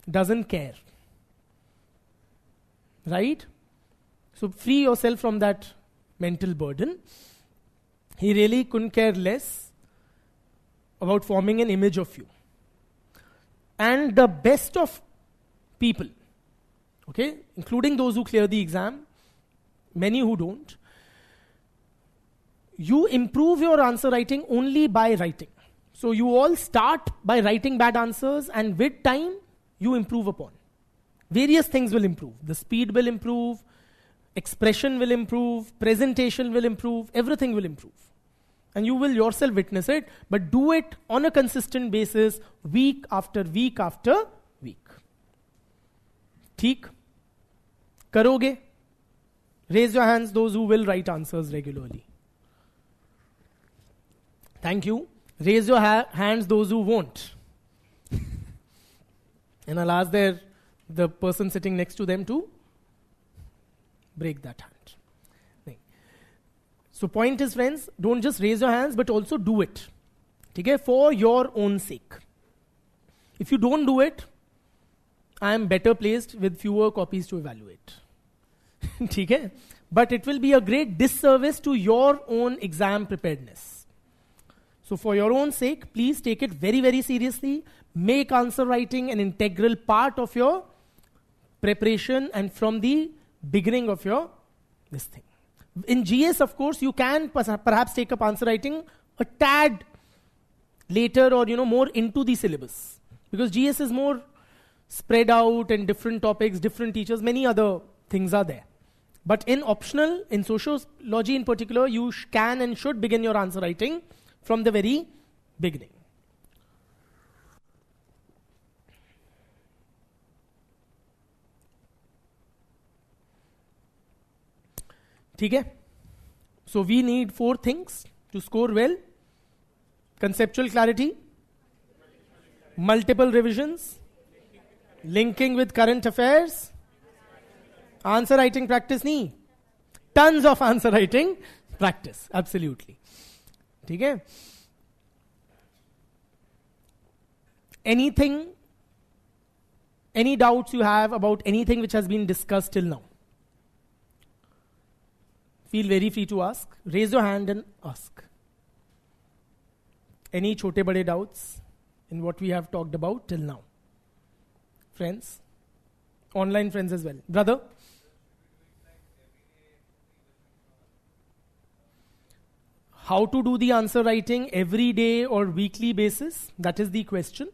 S1: doesn't care. Right? So free yourself from that mental burden. He really couldn't care less about forming an image of you. And the best of people, okay, including those who clear the exam, many who don't, you improve your answer writing only by writing. So you all start by writing bad answers, and with time, you improve upon. Various things will improve. The speed will improve, expression will improve, presentation will improve, everything will improve. And you will yourself witness it, but do it on a consistent basis, week after week after week. ठीक? करोगे? Raise your hands, those who will write answers regularly. Thank you. Raise your hands, those who won't. And I'll ask the person sitting next to them to break that hand. So point is, friends, don't just raise your hands, but also do it. Okay? For your own sake. If you don't do it, I am better placed with fewer copies to evaluate. Okay? But it will be a great disservice to your own exam preparedness. So for your own sake, please take it very, very seriously. Make answer writing an integral part of your preparation and from the beginning of your this thing. In GS, of course, you can perhaps take up answer writing a tad later or more into the syllabus. Because GS is more spread out and different topics, different teachers, many other things are there. But in optional, in sociology in particular, you can and should begin your answer writing from the very beginning. Okay? So we need 4 things to score well. Conceptual clarity, multiple revisions, linking with current affairs, answer writing practice nahi. Tons of answer writing practice, absolutely. Okay? Anything, any doubts you have about anything which has been discussed till now? Feel very free to ask. Raise your hand and ask. Any chote bade doubts in what we have talked about till now? Friends? Online friends as well. Brother? How to do the answer writing every day or weekly basis? That is the question.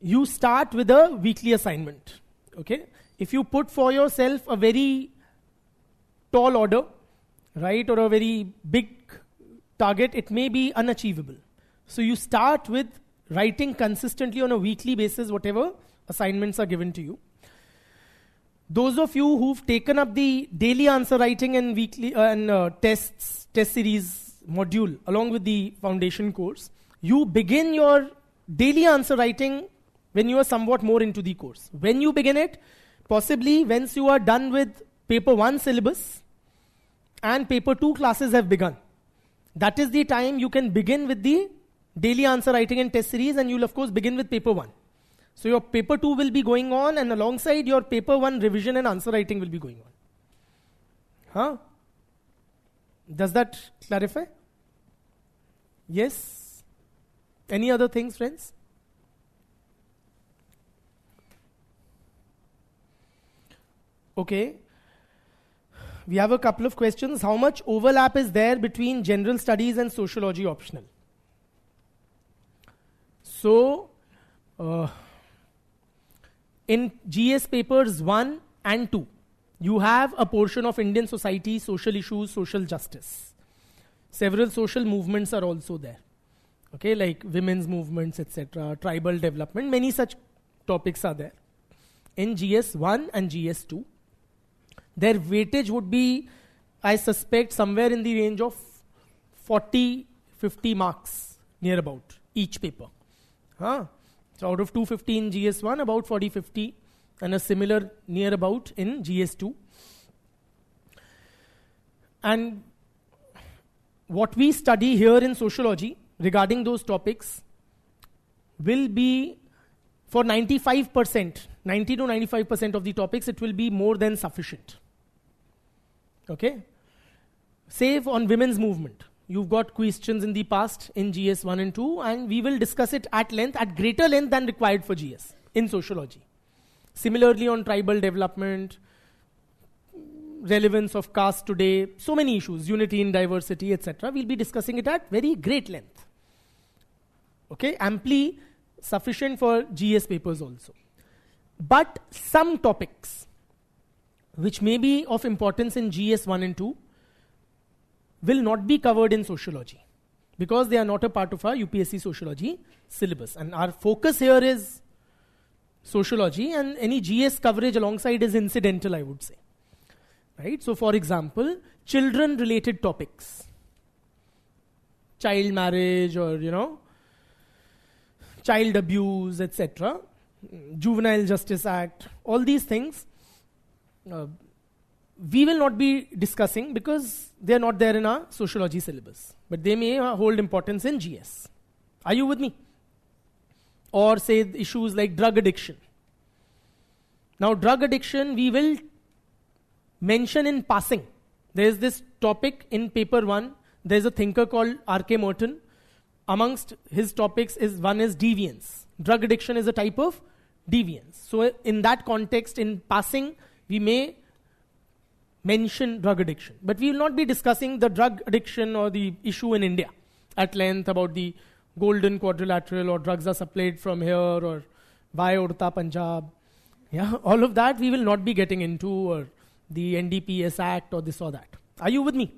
S1: You start with a weekly assignment. Okay? If you put for yourself a very tall order, right, or a very big target, it may be unachievable. So you start with writing consistently on a weekly basis whatever assignments are given to you. Those of you who've taken up the daily answer writing and weekly test series module along with the foundation course, you begin your daily answer writing when you are somewhat more into the course. When you begin it, possibly once you are done with paper 1 syllabus and paper 2 classes have begun, that is the time you can begin with the daily answer writing and test series, and you'll of course begin with paper 1. So your paper 2 will be going on, and alongside your paper 1 revision and answer writing will be going on. Huh? Does that clarify? Yes? Any other things, friends? Okay. We have a couple of questions. How much overlap is there between general studies and sociology optional? So, in GS papers 1 and 2, you have a portion of Indian society, social issues, social justice. Several social movements are also there. Okay, like women's movements, etc., tribal development, many such topics are there. In GS 1 and GS 2, their weightage would be, I suspect, somewhere in the range of 40-50 marks, near about, each paper. So out of 250 in GS1, about 40-50, and a similar near about in GS2. And what we study here in sociology regarding those topics will be for 95%, 90 to 95% of the topics, it will be more than sufficient. Okay? Save on women's movement. You've got questions in the past in GS 1 and 2, and we will discuss it at length, at greater length than required for GS in sociology. Similarly on tribal development, relevance of caste today, so many issues, unity in diversity, etc. We'll be discussing it at very great length. Okay, amply sufficient for GS papers also. But some topics which may be of importance in GS 1 and 2 will not be covered in sociology because they are not a part of our UPSC sociology syllabus. And our focus here is sociology, and any GS coverage alongside is incidental, I would say. Right? So for example, children related topics, child marriage or child abuse, etc., Juvenile Justice Act, all these things we will not be discussing because they are not there in our sociology syllabus. But they may hold importance in GS. Are you with me? Or say issues like drug addiction. Now drug addiction we will mention in passing. There is this topic in paper 1. There is a thinker called R.K. Merton. Amongst his topics one is deviance. Drug addiction is a type of deviance. So in that context, in passing, we may mention drug addiction. But we will not be discussing the drug addiction or the issue in India at length about the golden quadrilateral or drugs are supplied from here or why Urta Punjab. Yeah, all of that we will not be getting into, or the NDPS Act or this or that. Are you with me?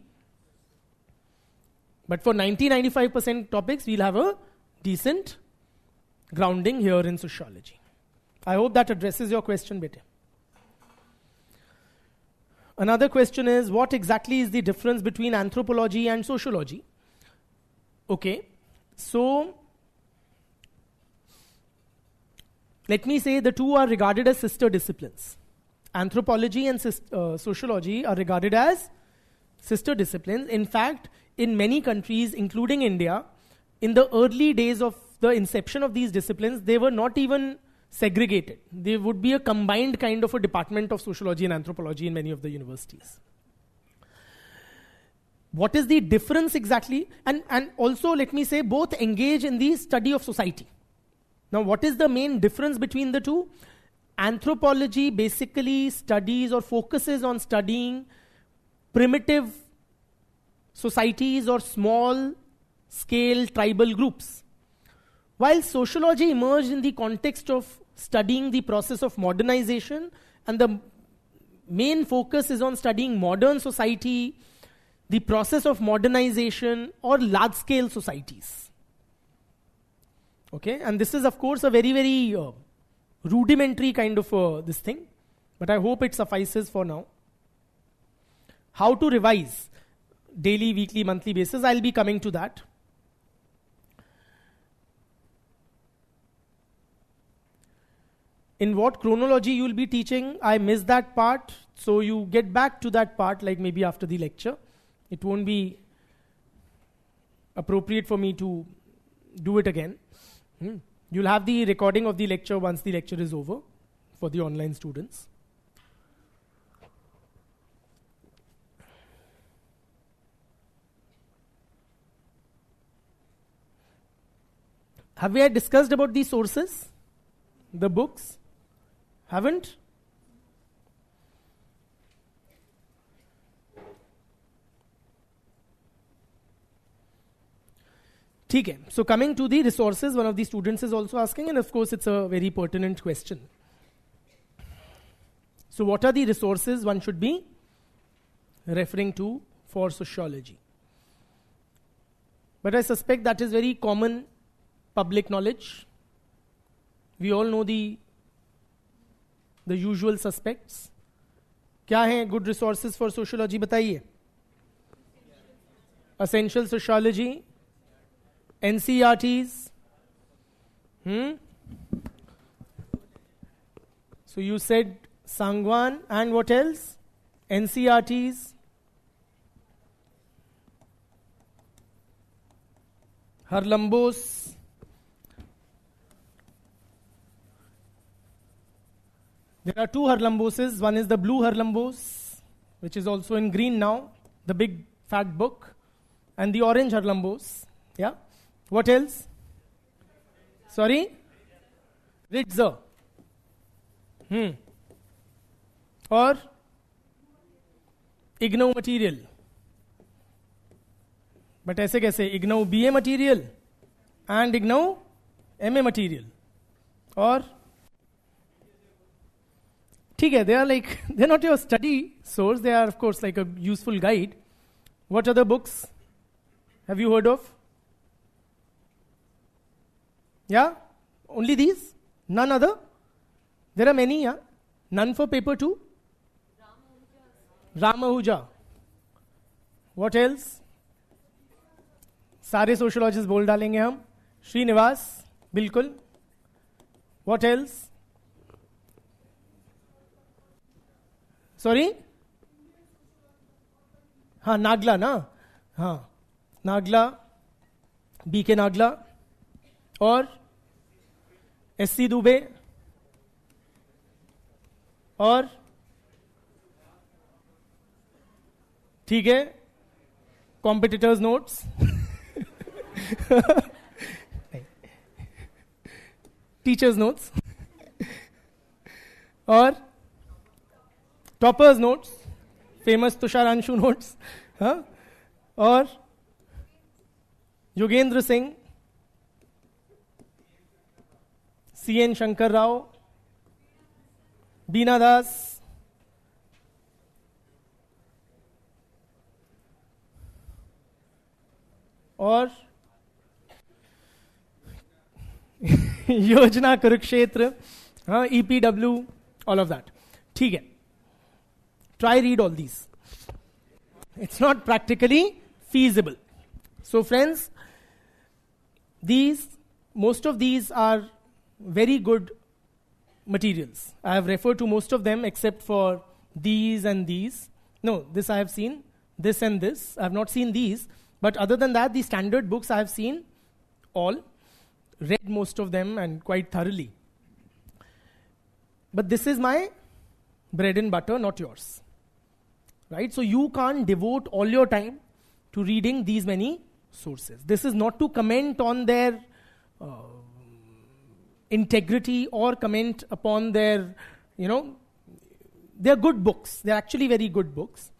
S1: But for 90-95% topics, we'll have a decent grounding here in sociology. I hope that addresses your question, bete. Another question is, what exactly is the difference between anthropology and sociology? Okay, so let me say the two are regarded as sister disciplines. Anthropology and sociology are regarded as sister disciplines. In fact, in many countries, including India, in the early days of the inception of these disciplines, they were not even segregated. They would be a combined kind of a department of sociology and anthropology in many of the universities. What is the difference exactly? And also, let me say, both engage in the study of society. Now, what is the main difference between the two? Anthropology basically studies or focuses on studying primitive societies or small scale tribal groups. While sociology emerged in the context of studying the process of modernization, and the main focus is on studying modern society, the process of modernization, or large scale societies. Okay, and this is of course a very, very rudimentary kind of this thing, but I hope it suffices for now. How to revise? Daily, weekly, monthly basis. I'll be coming to that. In what chronology you will be teaching? I missed that part. So you get back to that part like maybe after the lecture. It won't be appropriate for me to do it again. You'll have the recording of the lecture once the lecture is over for the online students. Have we discussed about the sources? The books? Haven't? Okay. So coming to the resources, one of the students is also asking, and of course it's a very pertinent question. So what are the resources one should be referring to for sociology? But I suspect that is very common public knowledge. We all know the usual suspects. क्या हैं good resources for sociology? बताइए. Essential sociology, NCERTs. So you said Sangwan, and what else? NCERTs. Harlambos. There are two Harlamboses. One is the blue Harlambos, which is also in green now, the big fat book, and the orange Harlambos. Yeah. What else? Sorry? Ritzer. Or IGNOU material, but ऐसे कैसे? IGNOU BA material and IGNOU MA material, और ठीक है, they are like, they are not your study source, they are of course like a useful guide. What other books have you heard of? Yeah? Only these? None other? There are many, yeah? None for paper 2? Ramahuja. What else? सारे sociologists बोल डालेंगे हम. श्रीनिवास, बिल्कुल. What else? Sorry? हाँ, नागला ना, हाँ, Nagla, BK Nagla, और SC Dubey, और ठीक है, कॉम्पिटिटर्स नोट्स, टीचर्स नोट्स, और टॉपर्स नोट्स, फेमस तुषारांशु नोट्स, हाँ, और योगेंद्र सिंह, CN शंकर राव, बीना दास, और योजना कुरुक्षेत्र, हाँ, EPW, ऑल ऑफ दैट. ठीक है, try read all these. It's not practically feasible. So friends, most of these are very good materials. I have referred to most of them except for these and these. No, this I have seen, this and this. I have not seen these. But other than that, the standard books I have seen all, read most of them and quite thoroughly. But this is my bread and butter, not yours. Right? So you can't devote all your time to reading these many sources. This is not to comment on their integrity or comment upon their, they're good books. They're actually very good books.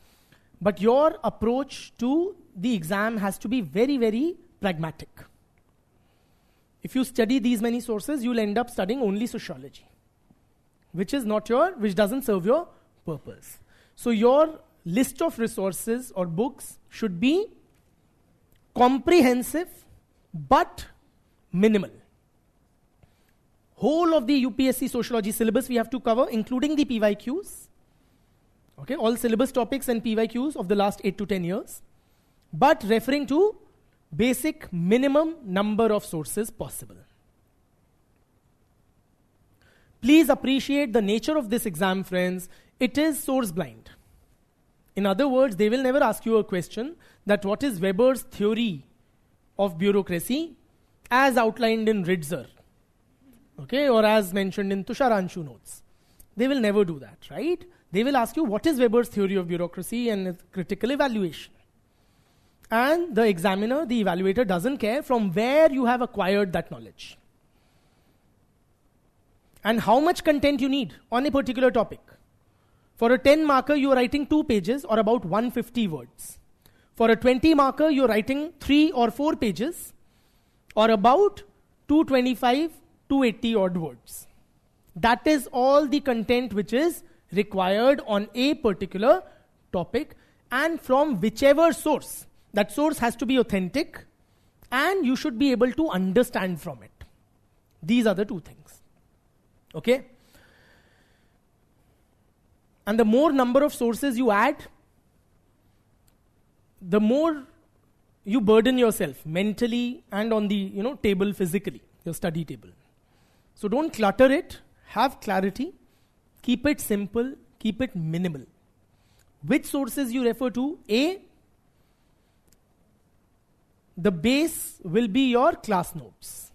S1: But your approach to the exam has to be very, very pragmatic. If you study these many sources, you'll end up studying only sociology, which doesn't serve your purpose. So your list of resources or books should be comprehensive but minimal. Whole of the UPSC sociology syllabus we have to cover, including the PYQs. Okay, all syllabus topics and PYQs of the last 8 to 10 years, but referring to basic minimum number of sources possible. Please appreciate the nature of this exam, friends. It is source blind. In other words, they will never ask you a question that what is Weber's theory of bureaucracy as outlined in Ritzer, okay, or as mentioned in Tusharanshu notes. They will never do that, right? They will ask you what is Weber's theory of bureaucracy and its critical evaluation. And the examiner, the evaluator, doesn't care from where you have acquired that knowledge and how much content you need on a particular topic. For a 10 marker, you are writing 2 pages or about 150 words. For a 20 marker, you are writing 3 or 4 pages or about 225, 280 odd words. That is all the content which is required on a particular topic, and from whichever source. That source has to be authentic and you should be able to understand from it. These are the 2 things. Okay? And the more number of sources you add, the more you burden yourself mentally and on the table physically, your study table. So don't clutter it, have clarity, keep it simple, keep it minimal. Which sources you refer to? A, the base will be your class notes.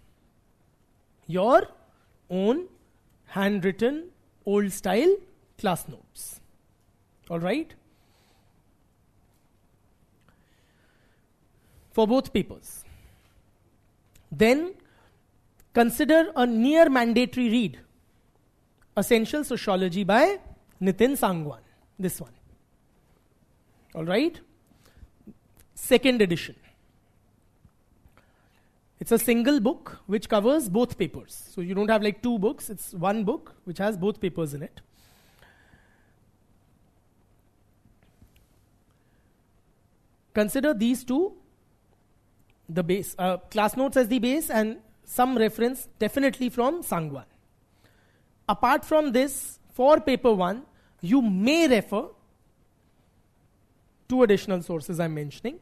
S1: Your own handwritten, old style class notes. All right? For both papers. Then consider a near mandatory read. Essential Sociology by Nitin Sangwan. This one. All right? Second edition. It's a single book which covers both papers. So you don't have like two books, it's one book which has both papers in it. Consider these two, the base, class notes as the base and some reference definitely from Sangwan. Apart from this, for paper 1, you may refer two additional sources I'm mentioning.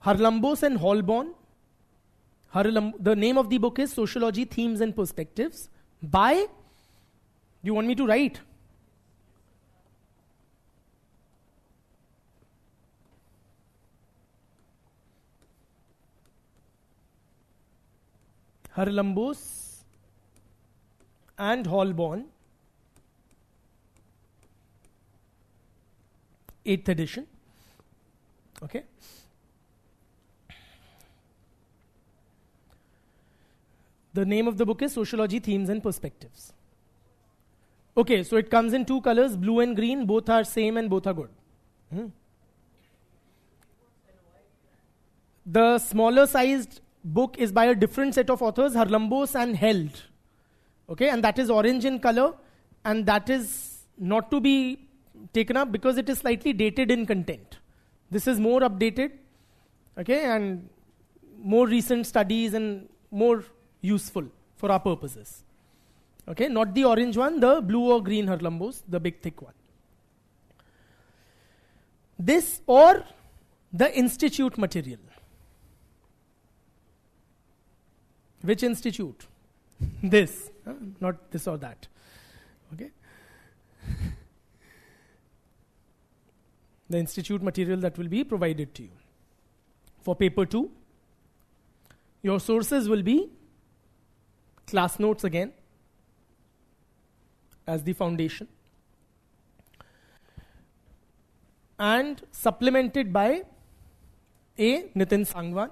S1: Harlambos and Holborn. The name of the book is Sociology, Themes and Perspectives by, do you want me to write? Harlambos and Holborn, 8th edition. Okay. The name of the book is Sociology, Themes and Perspectives. Okay, so it comes in two colors, blue and green. Both are same and both are good. The smaller sized book is by a different set of authors, Harlambos and Held. Okay, and that is orange in color, and that is not to be taken up because it is slightly dated in content. This is more updated, okay, and more recent studies and more useful for our purposes. Okay, not the orange one, the blue or green Harlambos, the big thick one. This or the institute material. Which institute? This, not this or that. Okay. The institute material that will be provided to you. For paper 2, your sources will be class notes again as the foundation and supplemented by A. Nitin Sangwan,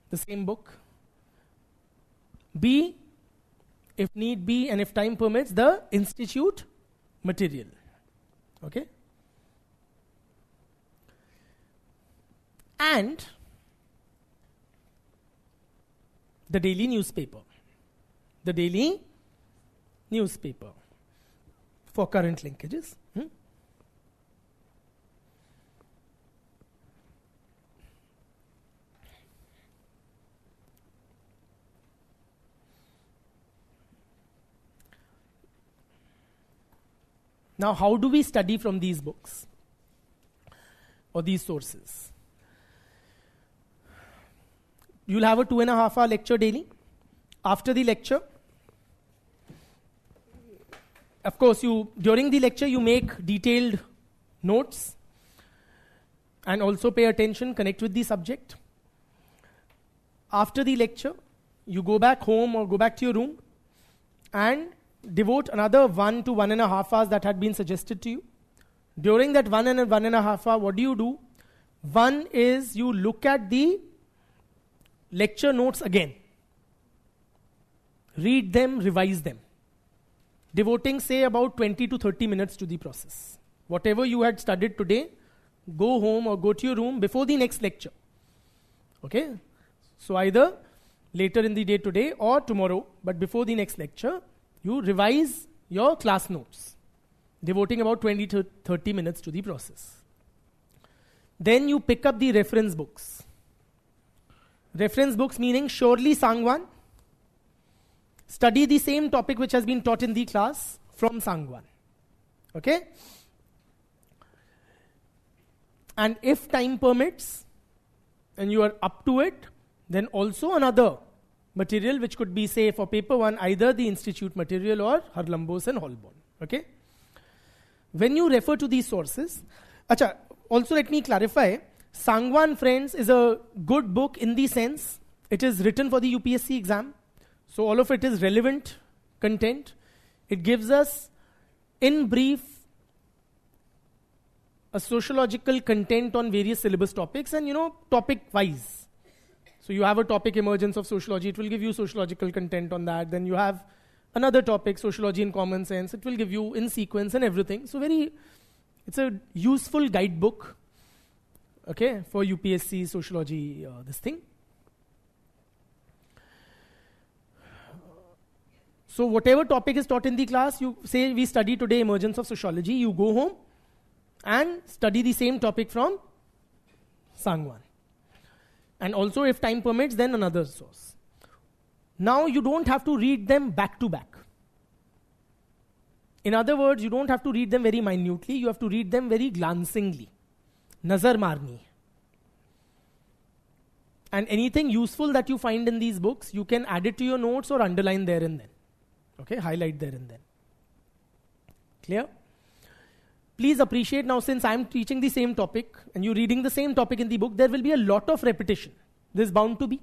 S1: the same book. B, if need be and if time permits, the institute material. Okay? And the daily newspaper. The daily newspaper for current linkages. Now, how do we study from these books or these sources? You'll have a 2.5 hour lecture daily. After the lecture, of course, during the lecture, you make detailed notes and also pay attention, connect with the subject. After the lecture, you go back home or go back to your room and devote another 1 to 1.5 hours that had been suggested to you. During that 1.5 hour, what do? One is you look at the lecture notes again. Read them, revise them. Devoting, say, about 20 to 30 minutes to the process. Whatever you had studied today, go home or go to your room before the next lecture. Okay? So either later in the day today or tomorrow, but before the next lecture, you revise your class notes, devoting about 20 to 30 minutes to the process. Then you pick up the reference books. Reference books meaning surely Sangwan. Study the same topic which has been taught in the class from Sangwan. Okay? And if time permits, and you are up to it, then also another material which could be, say, for paper 1, either the institute material or Harlambos and Holborn. Okay? When you refer to these sources, also let me clarify, Sangwan, friends, is a good book in the sense it is written for the UPSC exam. So all of it is relevant content. It gives us, in brief, a sociological content on various syllabus topics and, topic-wise. So you have a topic, emergence of sociology. It will give you sociological content on that. Then you have another topic, sociology in common sense. It will give you in sequence and everything. So It's a useful guidebook, okay, for UPSC, sociology, this thing. So whatever topic is taught in the class, you say we study today emergence of sociology, you go home and study the same topic from Sangwan. And also if time permits, then another source. Now you don't have to read them back to back. In other words, you don't have to read them very minutely, you have to read them very glancingly. Nazar marni. And anything useful that you find in these books, you can add it to your notes or underline there and then. Okay, highlight there and then. Clear? Please appreciate now, since I'm teaching the same topic and you're reading the same topic in the book, there will be a lot of repetition. There's bound to be.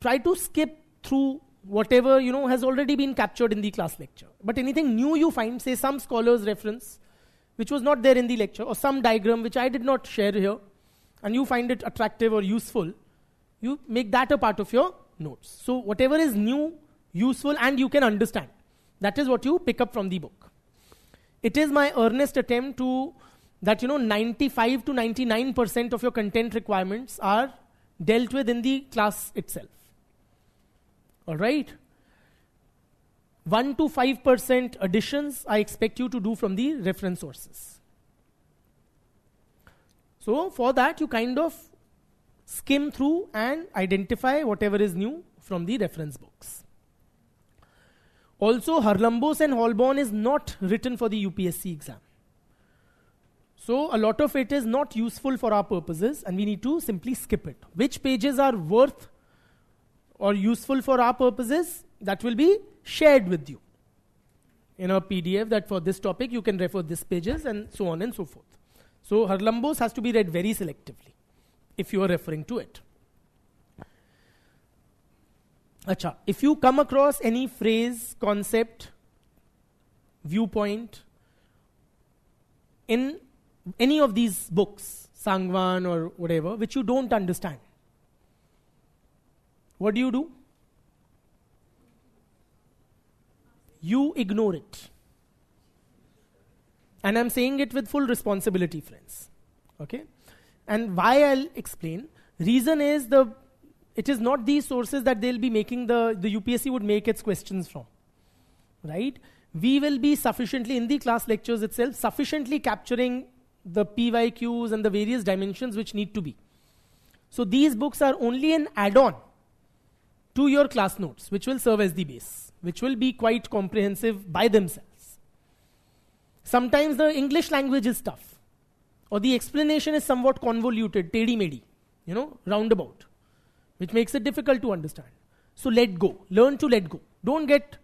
S1: Try to skip through whatever has already been captured in the class lecture. But anything new you find, say some scholar's reference, which was not there in the lecture, or some diagram which I did not share here, and you find it attractive or useful, you make that a part of your notes. So whatever is new, useful, and you can understand, that is what you pick up from the book. It is my earnest attempt to, that 95 to 99% of your content requirements are dealt with in the class itself. Alright? 1 to 5% additions I expect you to do from the reference sources. So for that, you kind of skim through and identify whatever is new from the reference books. Also, Harlambos and Holborn is not written for the UPSC exam. So a lot of it is not useful for our purposes and we need to simply skip it. Which pages are worth or useful for our purposes, that will be shared with you in a PDF that for this topic you can refer these pages and so on and so forth. So Harlambos has to be read very selectively if you are referring to it. Acha, if you come across any phrase, concept, viewpoint in any of these books, Sangwan or whatever, which you don't understand, what do? You ignore it. And I'm saying it with full responsibility, friends. Okay? And why I'll explain. Reason is it is not these sources that they'll be making the UPSC would make its questions from. Right? We will be sufficiently, in the class lectures itself, sufficiently capturing the PYQs and the various dimensions which need to be. So these books are only an add-on to your class notes, which will serve as the base, which will be quite comprehensive by themselves. Sometimes the English language is tough, or the explanation is somewhat convoluted, tedi-medi, roundabout, which makes it difficult to understand. So let go, learn to let go. Don't get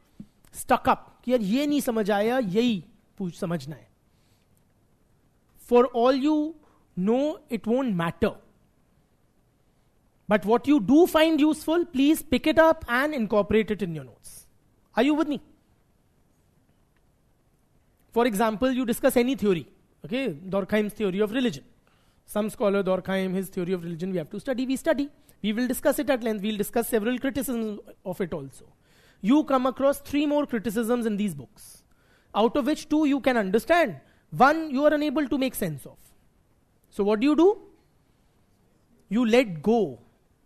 S1: stuck up, कि यार ये नहीं समझ आया, यही समझना है. For all you know, it won't matter. But what you do find useful, please pick it up and incorporate it in your notes. Are you with me? For example, you discuss any theory. Okay, Durkheim's theory of religion. Some scholar, Durkheim, his theory of religion, we have to study, we study. We will discuss it at length. We'll discuss several criticisms of it also. You come across 3 more criticisms in these books, out of which 2 you can understand. 1 you are unable to make sense of. So what do? You let go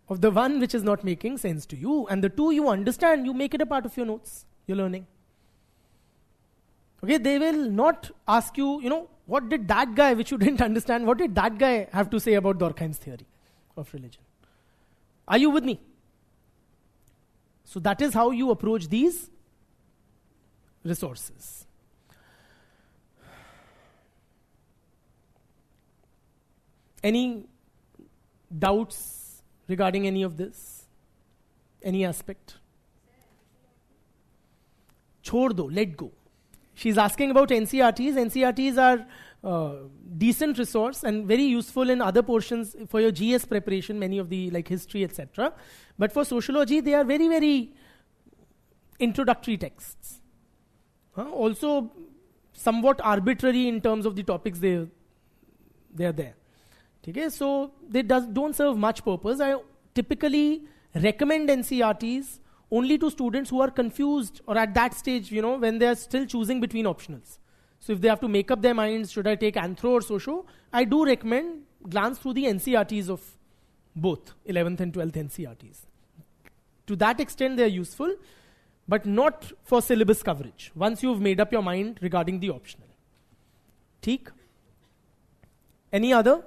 S1: of the one which is not making sense to you, and the 2 you understand, you make it a part of your notes, your learning. Okay, they will not ask you, what did that guy, which you didn't understand, what did that guy have to say about Durkheim's theory of religion? Are you with me? So that is how you approach these resources. Any doubts regarding any of this? Any aspect? Chhod do, let go. She's asking about NCRTs. NCRTs are decent resource and very useful in other portions for your GS preparation, many of the like history, etc. But for sociology, they are very, very introductory texts. Also, somewhat arbitrary in terms of the topics they are there. Okay, so they don't serve much purpose. I typically recommend NCRTs only to students who are confused or at that stage, when they are still choosing between optionals. So if they have to make up their minds, should I take anthro or socio, I do recommend glance through the NCRTs of both 11th and 12th NCRTs. To that extent, they are useful, but not for syllabus coverage, once you've made up your mind regarding the optional. Theek? Any other?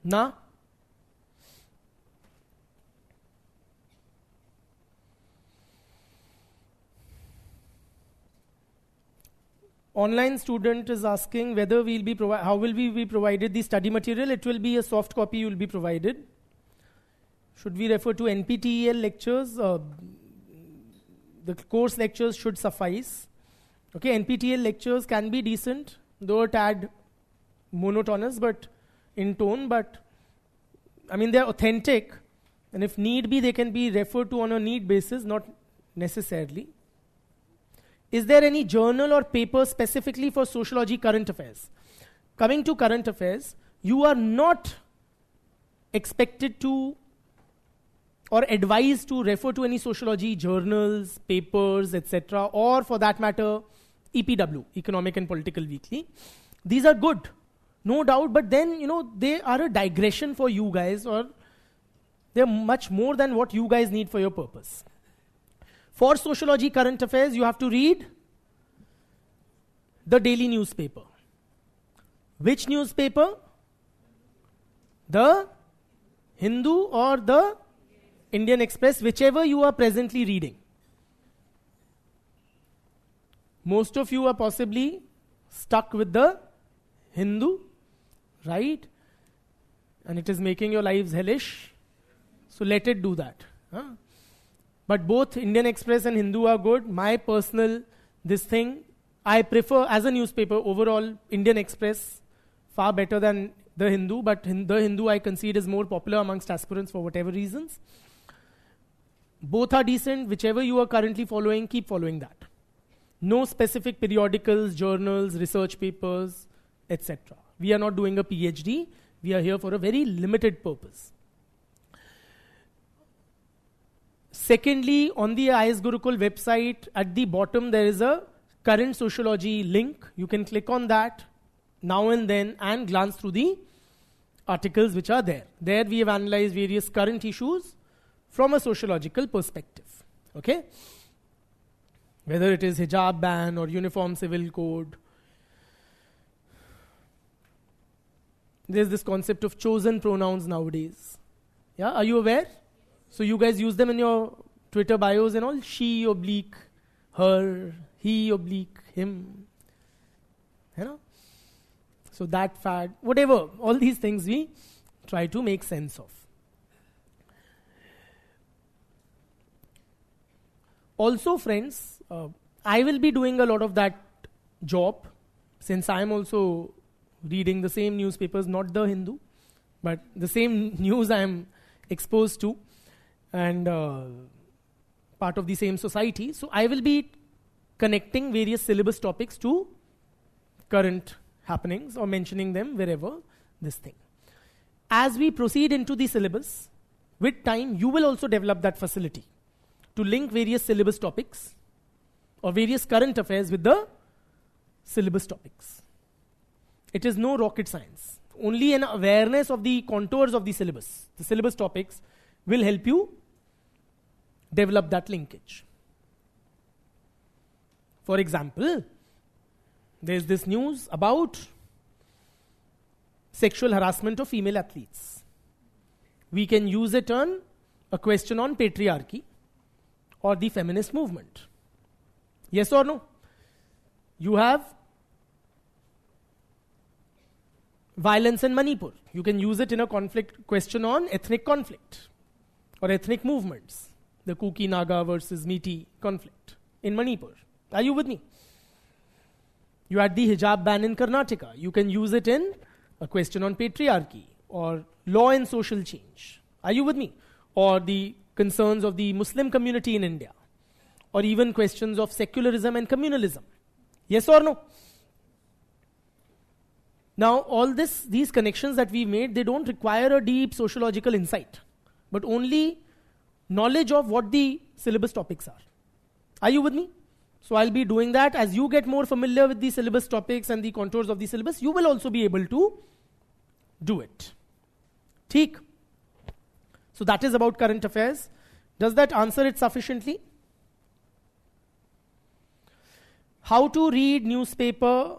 S1: Na? Online student is asking whether how will we be provided the study material. It will be a soft copy you will be provided. Should we refer to NPTEL lectures? The course lectures should suffice. Okay, NPTEL lectures can be decent, though a tad monotonous, but in tone, but I mean they're authentic, and if need be, they can be referred to on a need basis, not necessarily. Is there any journal or paper specifically for sociology current affairs? Coming to current affairs, you are not expected to or advised to refer to any sociology journals, papers, etc., or for that matter, EPW, Economic and Political Weekly. These are good, no doubt, but then, they are a digression for you guys, or they're much more than what you guys need for your purpose. For sociology current affairs, you have to read the daily newspaper. Which newspaper? The Hindu or the Indian Express, whichever you are presently reading. Most of you are possibly stuck with the Hindu, right? And it is making your lives hellish. So let it do that. Huh? But both Indian Express and Hindu are good. My personal, I prefer as a newspaper overall Indian Express far better than the Hindu, but the Hindu I concede is more popular amongst aspirants for whatever reasons. Both are decent. Whichever you are currently following, keep following that. No specific periodicals, journals, research papers, etc. We are not doing a PhD. We are here for a very limited purpose. Secondly, on the IS Gurukul website, at the bottom there is a current sociology link. You can click on that now and then and glance through the articles which are there. There we have analyzed various current issues from a sociological perspective. Okay? Whether it is hijab ban or uniform civil code. There's this concept of chosen pronouns nowadays. Yeah, are you aware? So you guys use them in your Twitter bios and all? She oblique her, he oblique him. You know? So that fad, whatever, all these things we try to make sense of. Also, friends, I will be doing a lot of that job, since I am also reading the same newspapers, not the Hindu, but the same news I am exposed to, and part of the same society. So I will be connecting various syllabus topics to current happenings or mentioning them wherever this thing. As we proceed into the syllabus, with time you will also develop that facility to link various syllabus topics or various current affairs with the syllabus topics. It is no rocket science. Only an awareness of the contours of the syllabus topics, will help you develop that linkage. For example, there's this news about sexual harassment of female athletes. We can use it on a question on patriarchy or the feminist movement. Yes or no? You have violence in Manipur. You can use it in a question on ethnic conflict or ethnic movements. The Kuki Naga versus Meeti conflict in Manipur. Are you with me? You had the hijab ban in Karnataka. You can use it in a question on patriarchy or law and social change. Are you with me? Or the concerns of the Muslim community in India. Or even questions of secularism and communalism. Yes or no? Now, all these connections that we made, they don't require a deep sociological insight, but only knowledge of what the syllabus topics are. Are you with me? So I'll be doing that. As you get more familiar with the syllabus topics and the contours of the syllabus, you will also be able to do it. Theek? So that is about current affairs. Does that answer it sufficiently? How to read newspaper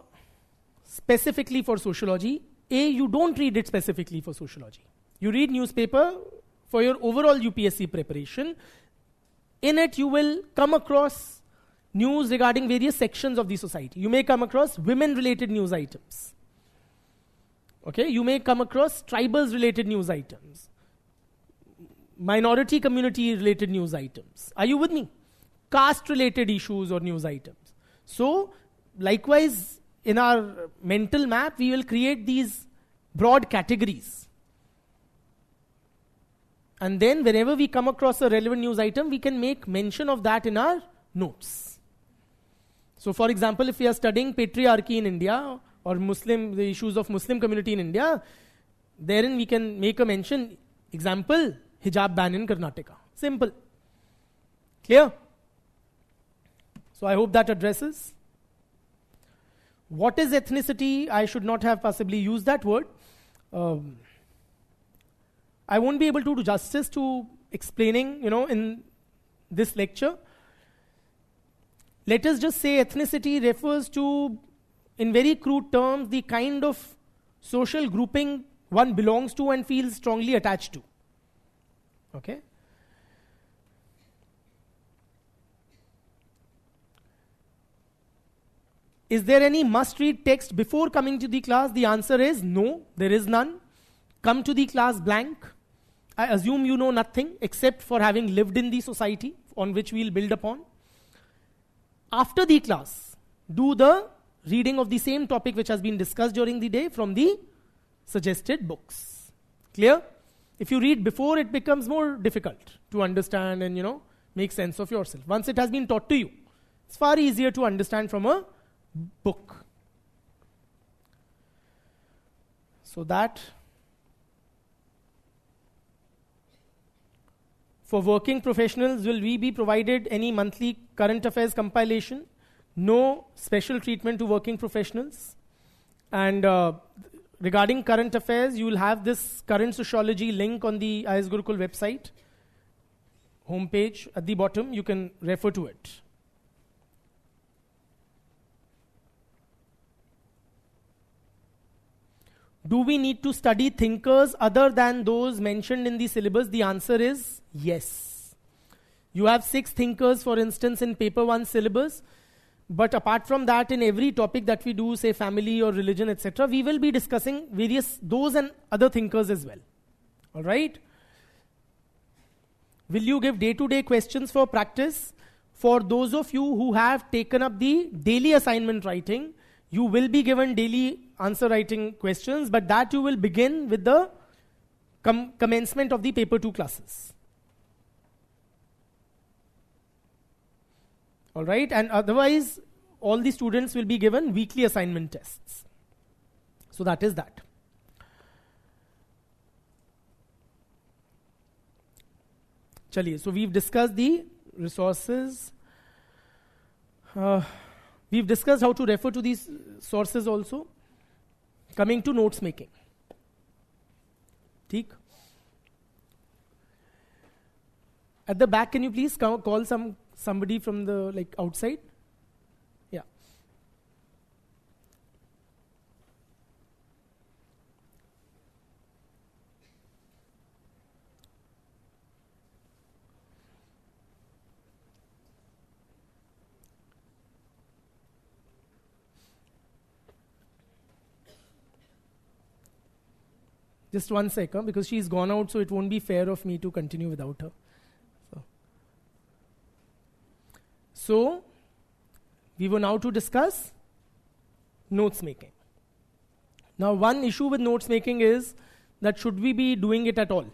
S1: specifically for sociology. A, you don't read it specifically for sociology. You read newspaper for your overall UPSC preparation. In it, you will come across news regarding various sections of the society. You may come across women-related news items. Okay, you may come across tribals-related news items. Minority community-related news items. Are you with me? Caste-related issues or news items. So, likewise, in our mental map, we will create these broad categories. And then, whenever we come across a relevant news item, we can make mention of that in our notes. So, for example, if we are studying patriarchy in India, or the issues of Muslim community in India, therein we can make a mention, example, hijab ban in Karnataka. Simple. Clear? So I hope that addresses. What is ethnicity? I should not have possibly used that word. I won't be able to do justice to explaining, in this lecture. Let us just say ethnicity refers to, in very crude terms, the kind of social grouping one belongs to and feels strongly attached to. Okay? Is there any must-read text before coming to the class? The answer is no, there is none. Come to the class blank. I assume you know nothing except for having lived in the society on which we'll build upon. After the class, do the reading of the same topic which has been discussed during the day from the suggested books. Clear? If you read before, it becomes more difficult to understand and, make sense of yourself. Once it has been taught to you, it's far easier to understand from a book. So that for working professionals, will we be provided any monthly current affairs compilation? No special treatment to working professionals. And regarding current affairs, you will have this current sociology link on the IS Gurukul website homepage at the bottom. You can refer to it. Do we need to study thinkers other than those mentioned in the syllabus? The answer is yes. You have 6 thinkers, for instance, in paper 1 syllabus. But apart from that, in every topic that we do, say family or religion, etc., we will be discussing various those and other thinkers as well. All right? Will you give day-to-day questions for practice? For those of you who have taken up the daily assignment writing, you will be given daily answer writing questions, but that you will begin with the commencement of the paper 2 classes. All right, and otherwise, all the students will be given weekly assignment tests. So that is that. Chaliye, so we've discussed the resources. We've discussed how to refer to these sources also. Coming to notes making. Theek? At the back, can you please call somebody from the outside? Yeah. Just 1 second, because she's gone out, so it won't be fair of me to continue without her. So, we were now to discuss notes making. Now, one issue with notes making is that should we be doing it at all?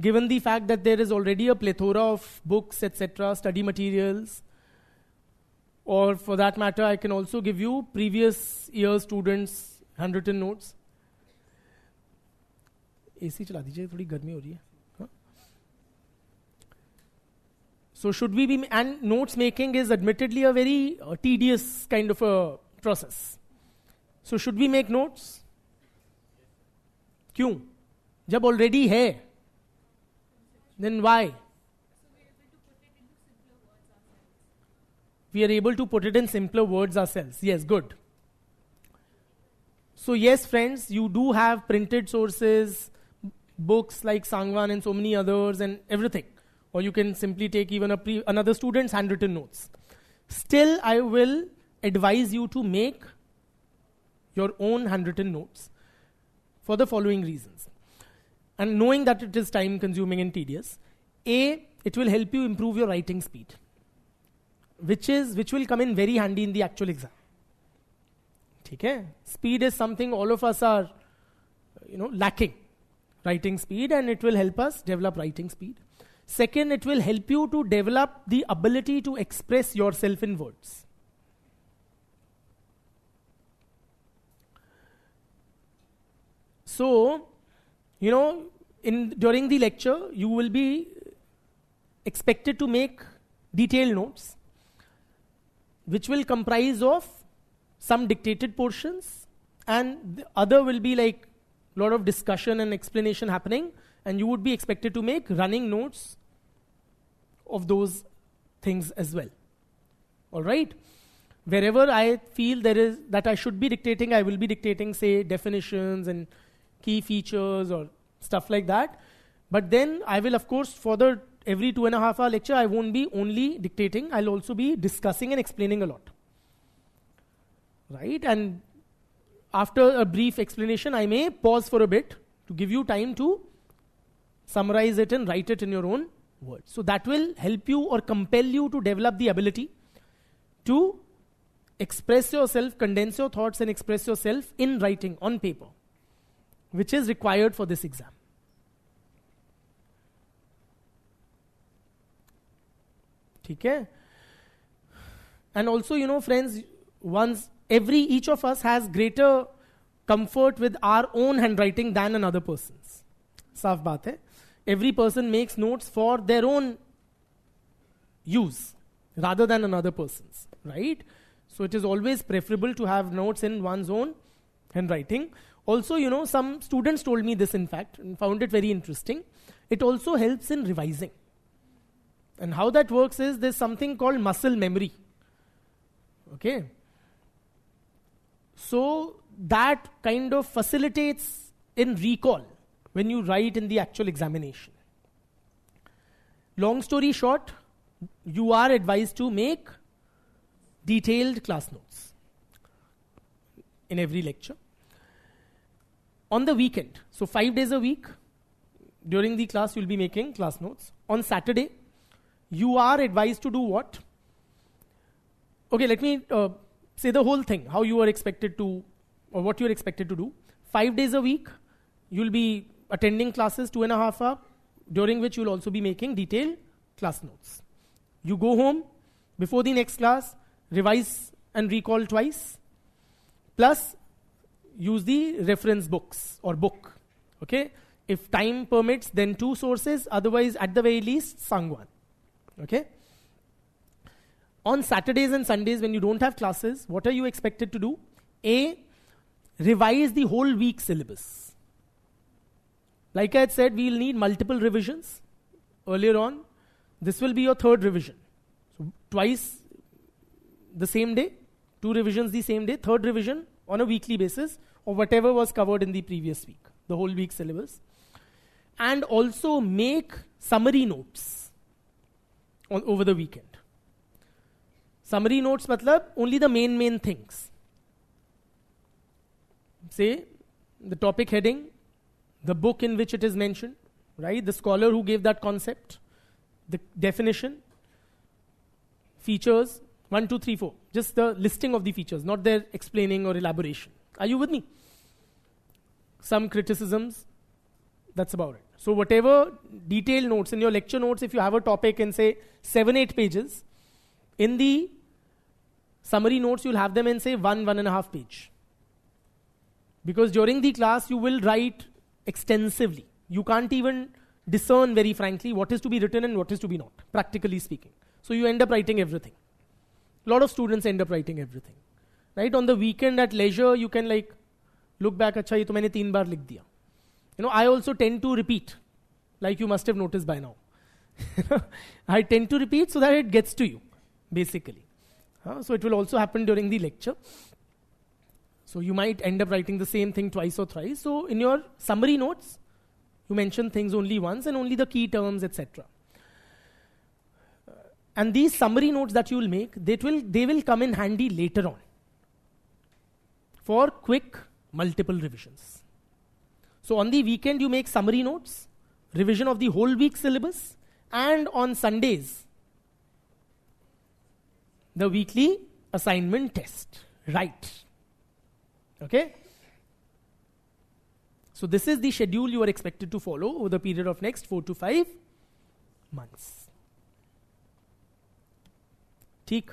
S1: Given the fact that there is already a plethora of books, etc., study materials, or for that matter, I can also give you previous year students' handwritten notes. AC चला दीजिए, थोड़ी गर्मी हो रही है. So should we be, and notes making is admittedly a very tedious kind of a process. So should we make notes? क्यों? जब already है, then why? We are able to put it in simpler words ourselves. Yes, good. So yes, friends, you do have printed sources, books like Sangwan and so many others and everything. Or you can simply take even another student's handwritten notes. Still, I will advise you to make your own handwritten notes for the following reasons. And knowing that it is time consuming and tedious, A, it will help you improve your writing speed, which will come in very handy in the actual exam. Okay? Speed is something all of us are, lacking. Writing speed, and it will help us develop writing speed. Second, it will help you to develop the ability to express yourself in words. So, during the lecture, you will be expected to make detailed notes, which will comprise of some dictated portions, and the other will be like a lot of discussion and explanation happening, and you would be expected to make running notes of those things as well. All right? Wherever I feel that I should be dictating, I will be dictating, say, definitions and key features or stuff like that. But then I will, of course, for every 2.5 hour lecture, I won't be only dictating, I'll also be discussing and explaining a lot. Right? And after a brief explanation, I may pause for a bit to give you time to summarize it and write it in your own words. So that will help you or compel you to develop the ability to express yourself, condense your thoughts and express yourself in writing on paper, which is required for this exam. Okay? And also, friends, each of us has greater comfort with our own handwriting than another person's. Saaf baat hai. Every person makes notes for their own use rather than another person's, right? So it is always preferable to have notes in one's own handwriting. Also, some students told me this, in fact, and found it very interesting. It also helps in revising. And how that works is there's something called muscle memory. Okay? So that kind of facilitates in recall when you write in the actual examination. Long story short, you are advised to make detailed class notes in every lecture. On the weekend, so 5 days a week, during the class you'll be making class notes. On Saturday, you are advised to do what? Okay, let me say the whole thing, how you are expected to, or what you are expected to do. 5 days a week, you'll be attending classes 2.5 hours, during which you'll also be making detailed class notes. You go home before the next class, revise and recall twice, plus use the reference books or book. Okay? If time permits, then 2 sources, otherwise at the very least, Sangwan. Okay? On Saturdays and Sundays when you don't have classes, what are you expected to do? A, revise the whole week syllabus. Like I had said, we'll need multiple revisions earlier on. This will be your 3rd revision. So twice the same day, 2 revisions the same day, 3rd revision on a weekly basis, or whatever was covered in the previous week, the whole week syllabus. And also make summary notes over the weekend. Summary notes matlab only the main things. Say the topic heading, the book in which it is mentioned, right? The scholar who gave that concept, the definition, features, 1, 2, 3, 4. Just the listing of the features, not their explaining or elaboration. Are you with me? Some criticisms, that's about it. So whatever detailed notes in your lecture notes, if you have a topic in say 7-8 pages, in the summary notes you'll have them in say 1.5 page. Because during the class you will write extensively. You can't even discern very frankly what is to be written and what is to be not, practically speaking. So you end up writing everything. A lot of students end up writing everything. Right? On the weekend at leisure, you can like look back, acha, ye to maine 3 baar likh diya. I also tend to repeat, like you must have noticed by now. I tend to repeat so that it gets to you, basically. So it will also happen during the lecture. So you might end up writing the same thing twice or thrice. So in your summary notes, you mention things only once and only the key terms, etc. And these summary notes that you will make, they will come in handy later on for quick multiple revisions. So on the weekend, you make summary notes, revision of the whole week syllabus, and on Sundays, the weekly assignment test. Right. Okay? So this is the schedule you are expected to follow over the period of next 4 to 5 months. Theek?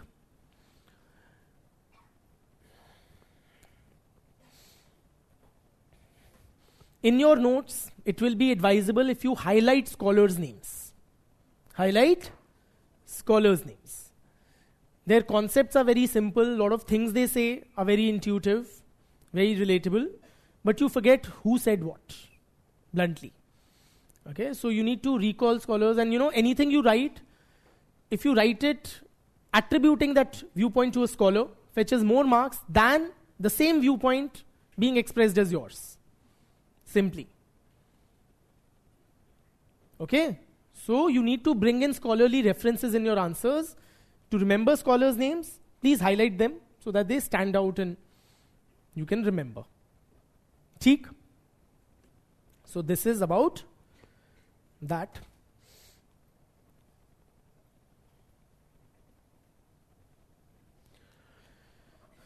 S1: In your notes, it will be advisable if you highlight scholars' names. Highlight scholars' names. Their concepts are very simple. A lot of things they say are very intuitive, very relatable. But you forget who said what, bluntly. Okay, so you need to recall scholars. And anything you write, if you write it attributing that viewpoint to a scholar, fetches more marks than the same viewpoint being expressed as yours. Simply. Okay? So you need to bring in scholarly references in your answers. To remember scholars' names, please highlight them so that they stand out and you can remember. Theek? So this is about that.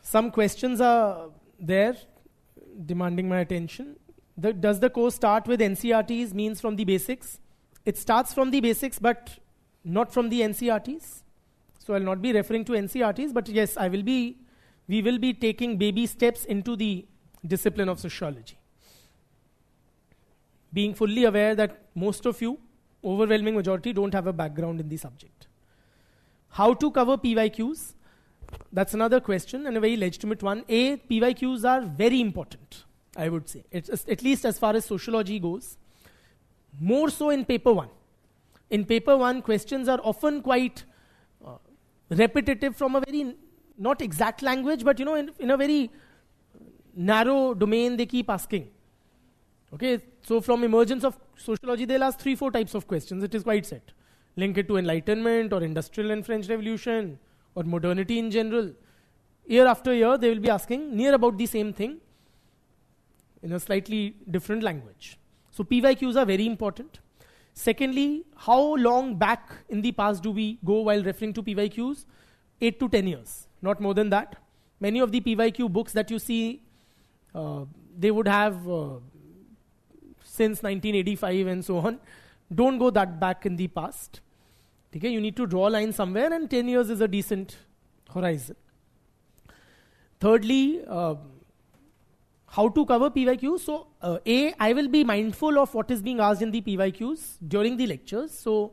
S1: Some questions are there demanding my attention. Does the course start with NCRTs, means from the basics? It starts from the basics, but not from the NCRTs. So I'll not be referring to NCRTs, but yes, we will be taking baby steps into the discipline of sociology. Being fully aware that most of you, overwhelming majority, don't have a background in the subject. How to cover PYQs? That's another question, and a very legitimate one. PYQs are very important, I would say. It's at least as far as sociology goes. More so in paper 1. In paper 1, questions are often quite repetitive from a very, not exact language, but in a very narrow domain they keep asking. Okay, so from emergence of sociology, they'll ask 3-4 types of questions. It is quite set. Link it to Enlightenment or Industrial and French Revolution or modernity in general. Year after year, they will be asking near about the same thing in a slightly different language. So PYQs are very important. Secondly, how long back in the past do we go while referring to PYQs? 8 to 10 years, not more than that. Many of the PYQ books that you see, they would have since 1985 and so on. Don't go that back in the past. Okay, you need to draw a line somewhere, and 10 years is a decent horizon. Thirdly, how to cover PYQs? So, I will be mindful of what is being asked in the PYQs during the lectures. So,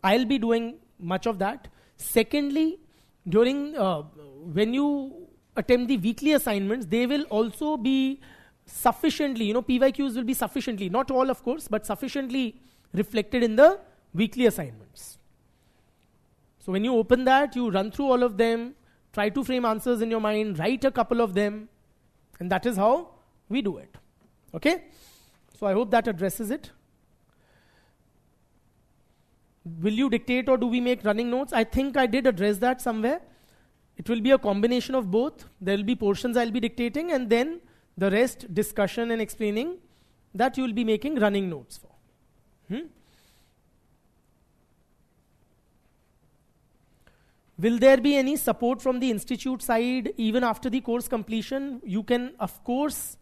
S1: I'll be doing much of that. Secondly, during when you attempt the weekly assignments, they will also be sufficiently, PYQs will be sufficiently, not all of course, but sufficiently reflected in the weekly assignments. So when you open that, you run through all of them, try to frame answers in your mind, write a couple of them, and that is how we do it. Okay? So I hope that addresses it. Will you dictate or do we make running notes? I think I did address that somewhere. It will be a combination of both. There will be portions I'll be dictating, and then the rest, discussion and explaining, that you will be making running notes for. Will there be any support from the institute side even after the course completion? You can, of course,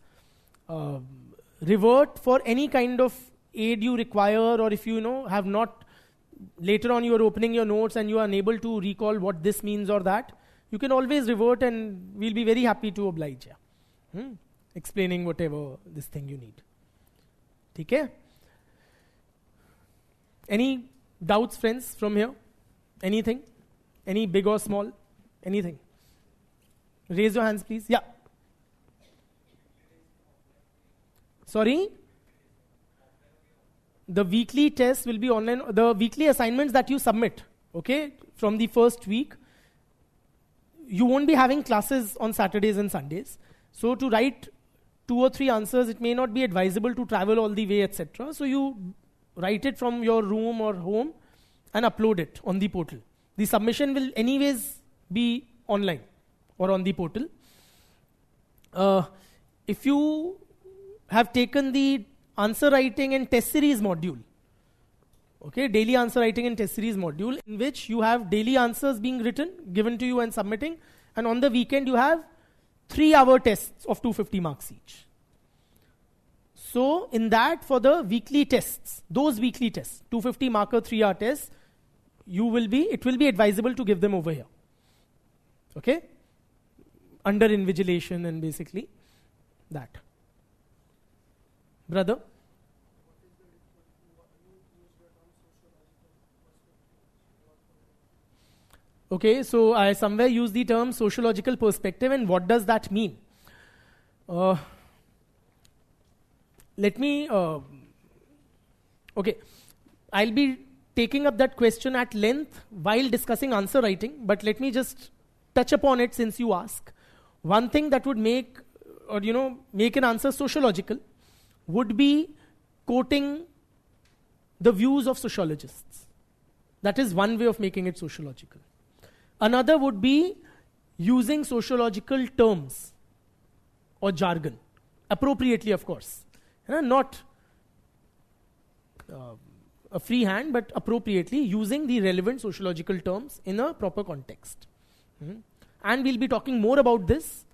S1: revert for any kind of aid you require, or if you have not, later on you are opening your notes and you are unable to recall what this means or that, you can always revert and we'll be very happy to oblige you. Explaining whatever this thing you need. Okay? Any doubts, friends, from here? Anything? Any big or small? Anything? Raise your hands, please. Yeah. Sorry? The weekly tests will be online. The weekly assignments that you submit, okay, from the first week, you won't be having classes on Saturdays and Sundays. So to write 2 or 3 answers, it may not be advisable to travel all the way, etc. So you write it from your room or home and upload it on the portal. The submission will anyways be online or on the portal. If you have taken the answer writing and test series module, okay, daily answer writing and test series module, in which you have daily answers being written, given to you and submitting, and on the weekend you have 3-hour tests of 250 marks each. So in that, for the weekly tests, those weekly tests, 250 marker 3-hour tests, it will be advisable to give them over here. Okay? Under invigilation and basically that. Brother? Okay, so I somewhere use the term sociological perspective, and what does that mean? Okay, I'll be taking up that question at length while discussing answer writing, but let me just touch upon it since you ask. One thing that would make an answer sociological would be quoting the views of sociologists. That is one way of making it sociological. Another would be using sociological terms or jargon, appropriately, of course. Not a free hand, but appropriately using the relevant sociological terms in a proper context. And we'll be talking more about this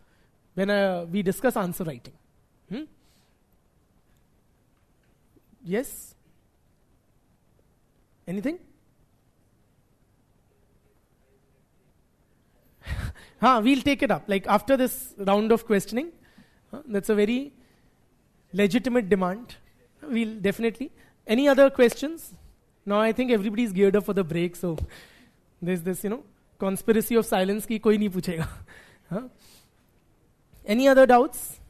S1: when we discuss answer writing. Yes? Anything? We'll take it up. Like after this round of questioning, that's a very legitimate demand. We'll definitely. Any other questions? Now I think everybody's geared up for the break, so there's this, conspiracy of silence ki koi nahi puchega. Any other doubts?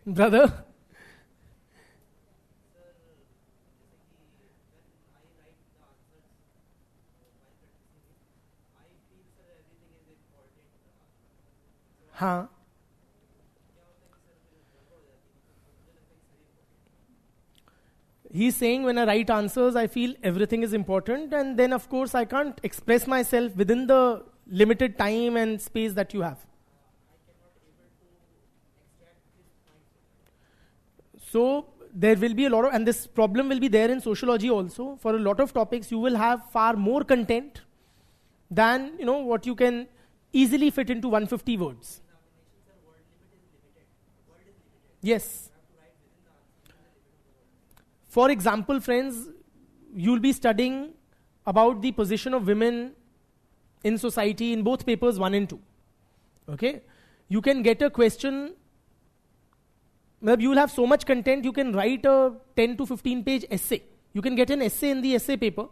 S1: Brother? हाँ. He's saying when I write answers, I feel everything is important, and then of course I can't express myself within the limited time and space that you have. So there will be a lot of, and this problem will be there in sociology also. For a lot of topics, you will have far more content than what you can easily fit into 150 words. Yes. For example, friends, you'll be studying about the position of women in society in both papers 1 and 2. Okay? You can get a question, you will have so much content, you can write a 10 to 15 page essay. You can get an essay in the essay paper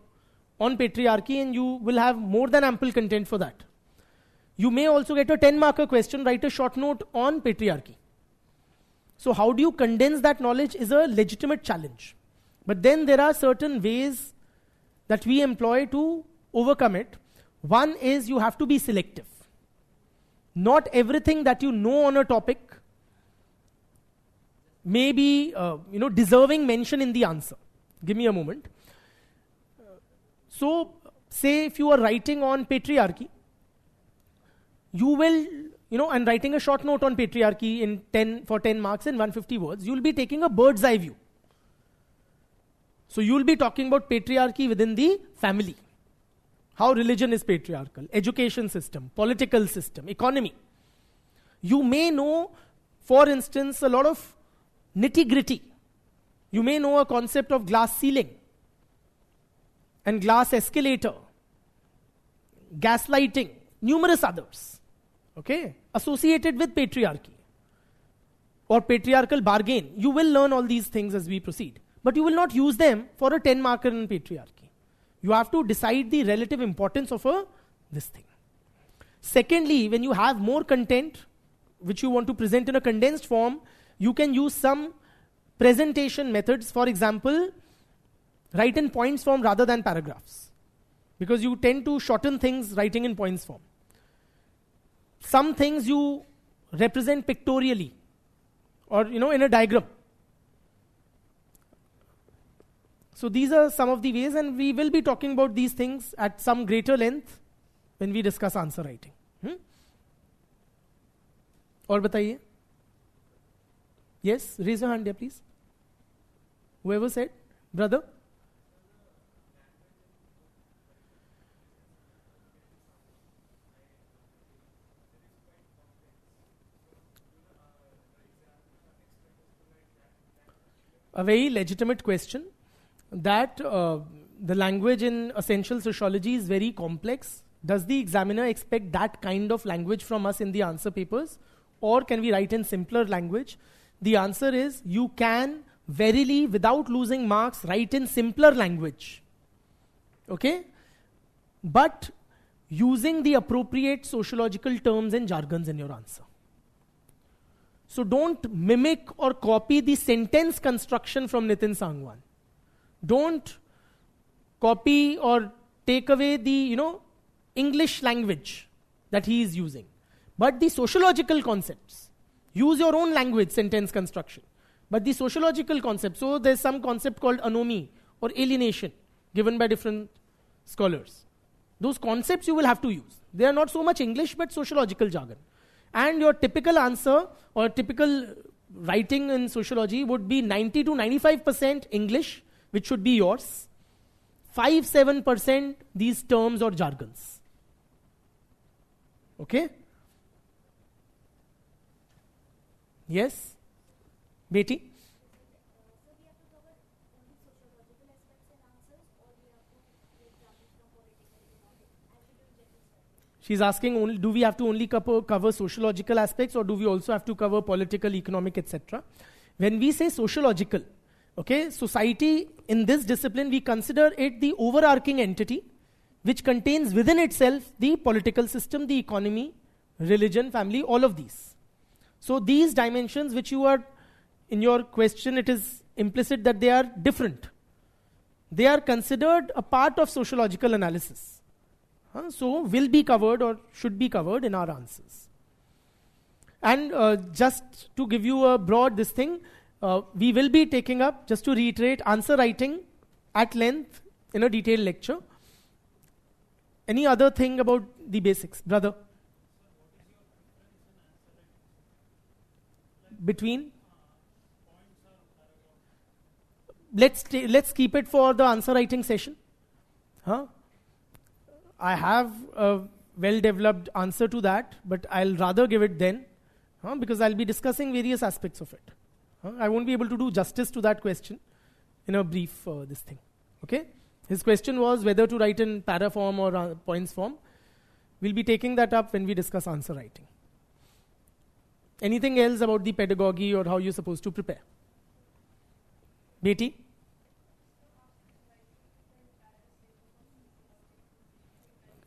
S1: on patriarchy, and you will have more than ample content for that. You may also get a 10-marker question, write a short note on patriarchy. So how do you condense that knowledge is a legitimate challenge. But then there are certain ways that we employ to overcome it. One is you have to be selective. Not everything that you know on a topic may be deserving mention in the answer. Give me a moment. So say if you are writing on patriarchy, you will, and writing a short note on patriarchy for 10 marks in 150 words, you will be taking a bird's eye view. So you will be talking about patriarchy within the family. How religion is patriarchal, education system, political system, economy. You may know, for instance, a lot of nitty-gritty. You may know a concept of glass ceiling and glass escalator, gaslighting, numerous others, okay, associated with patriarchy or patriarchal bargain. You will learn all these things as we proceed. but you will not use them for a 10 marker in patriarchy. You have to decide the relative importance of this thing. Secondly, when you have more content, which you want to present in a condensed form, you can use some presentation methods. For example, write in points form rather than paragraphs, because you tend to shorten things writing in points form. Some things you represent pictorially or in a diagram. So these are some of the ways, and we will be talking about these things at some greater length when we discuss answer writing. और बताइए? Yes, raise your hand there, please. Whoever said, brother. A very legitimate question. That the language in essential sociology is very complex. Does the examiner expect that kind of language from us in the answer papers? Or can we write in simpler language? The answer is, you can verily, without losing marks, write in simpler language. Okay? But using the appropriate sociological terms and jargons in your answer. So don't mimic or copy the sentence construction from Nitin Sangwan. Don't copy or take away the, English language that he is using. But the sociological concepts. Use your own language, sentence construction. But the sociological concepts. So there's some concept called anomie or alienation given by different scholars. Those concepts you will have to use. They are not so much English, but sociological jargon. And your typical answer or typical writing in sociology would be 90 to 95% English, which should be yours. 5-7% these terms or jargons. Okay? Yes? Beti? She's asking, do we have to only cover sociological aspects, or do we also have to cover political, economic, etc.? When we say sociological, okay, society in this discipline, we consider it the overarching entity which contains within itself the political system, the economy, religion, family, all of these. So these dimensions which you are, in your question, it is implicit that they are different. They are considered a part of sociological analysis. So will be covered or should be covered in our answers. And just to give you a broad this thing, we will be taking up, just to reiterate, answer writing at length in a detailed lecture. Any other thing about the basics, brother? Between? Let's keep it for the answer writing session. I have a well-developed answer to that, but I'll rather give it then, because I'll be discussing various aspects of it. I won't be able to do justice to that question in a brief this thing. Okay? His question was whether to write in para form or points form. We'll be taking that up when we discuss answer writing. Anything else about the pedagogy or how you're supposed to prepare? Beti?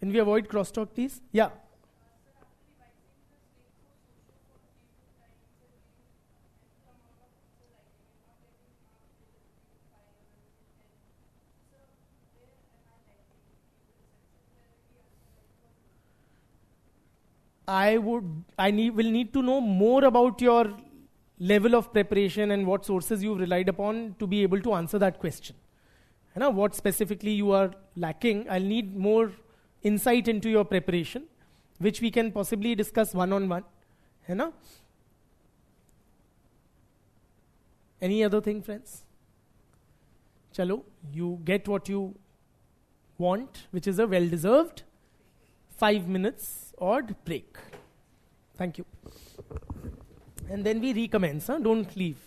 S1: Can we avoid crosstalk, please? Yeah. will need to know more about your level of preparation and what sources you've relied upon to be able to answer that question. What specifically you are lacking, I'll need more insight into your preparation, which we can possibly discuss one-on-one. Any other thing, friends? Chalo, you get what you want, which is a well-deserved 5 minutes odd break. Thank you. And then we recommence, don't leave.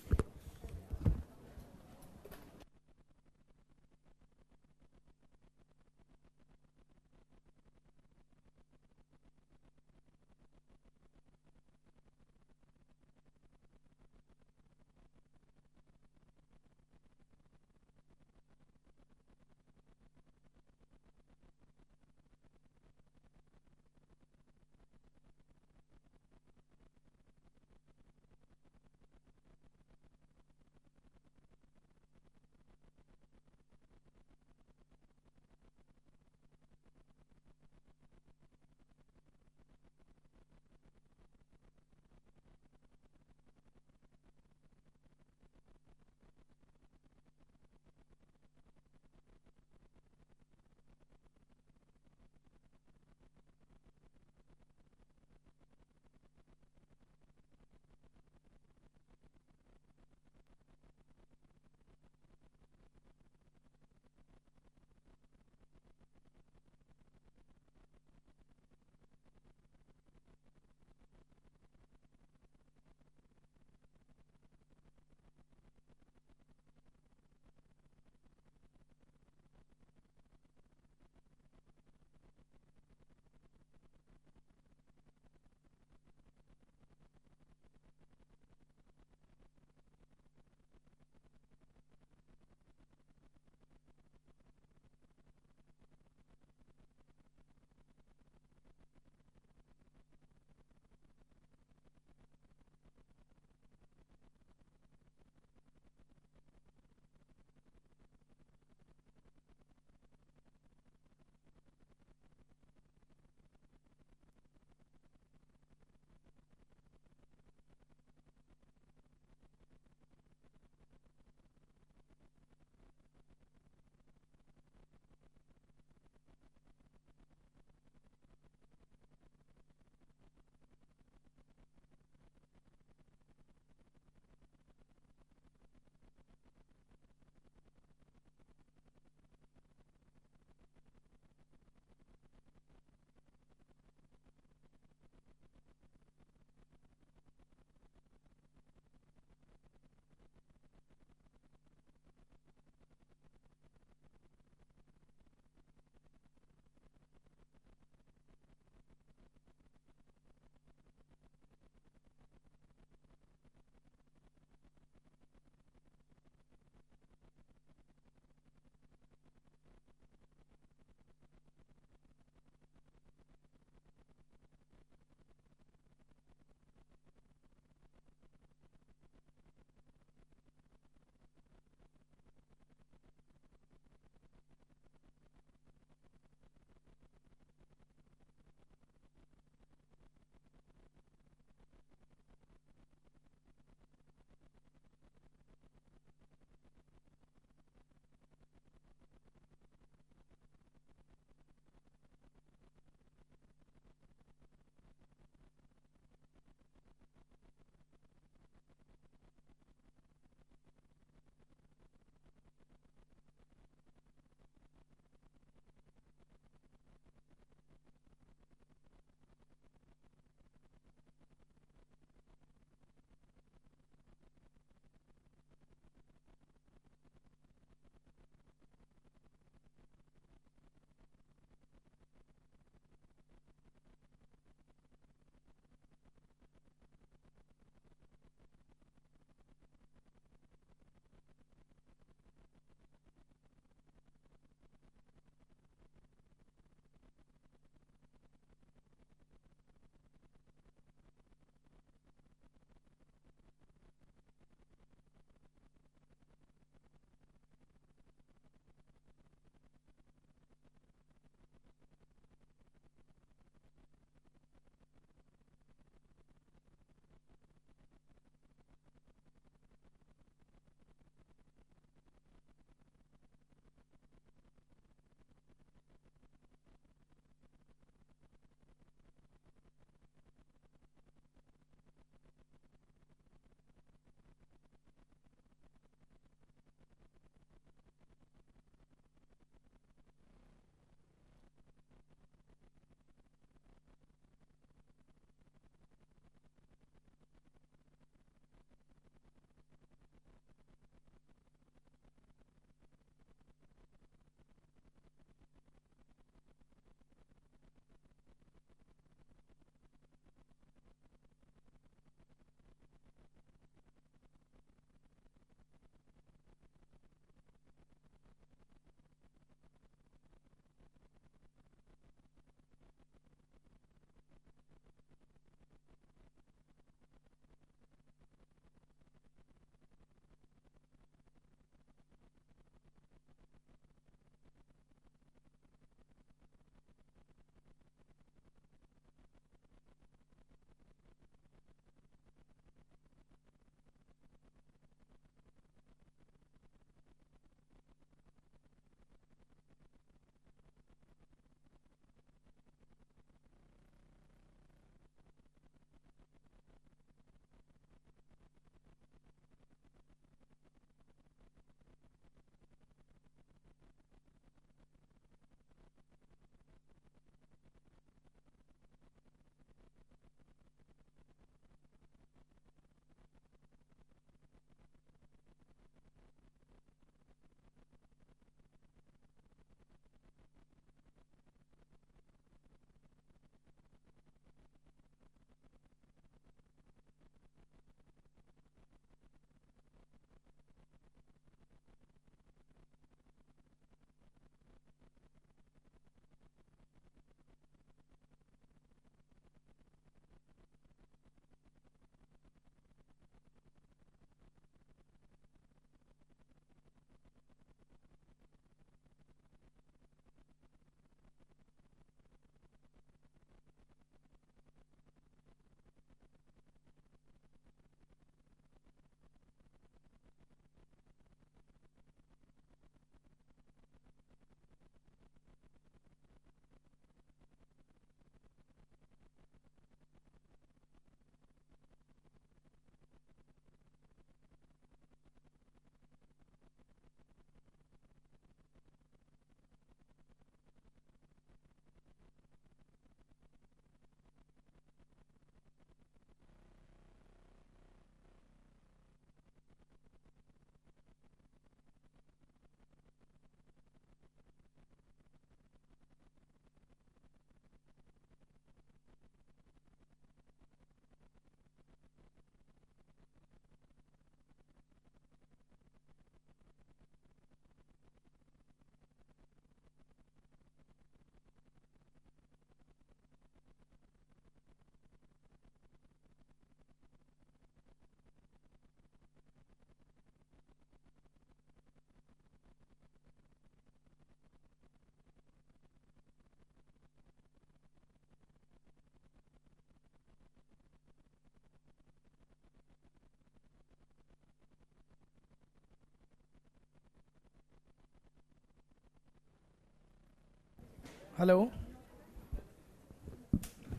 S1: Hello.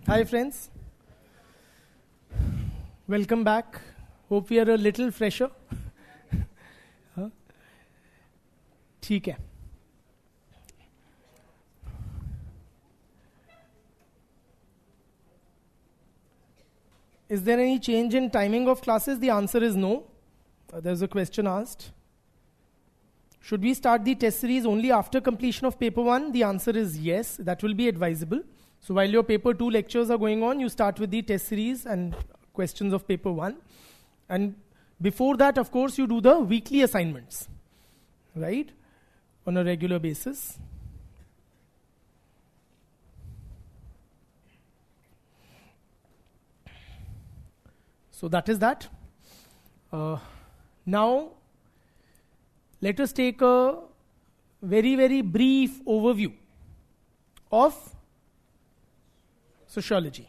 S1: Hi friends. Welcome back. Hope we are a little fresher. ठीक है. Is there any change in timing of classes? The answer is no. There's a question asked. Should we start the test series only after completion of paper 1? The answer is yes. That will be advisable. So while your paper 2 lectures are going on, you start with the test series and questions of paper 1. And before that, of course, you do the weekly assignments, right? On a regular basis. So that is that. Now, let us take a very, very brief overview of sociology,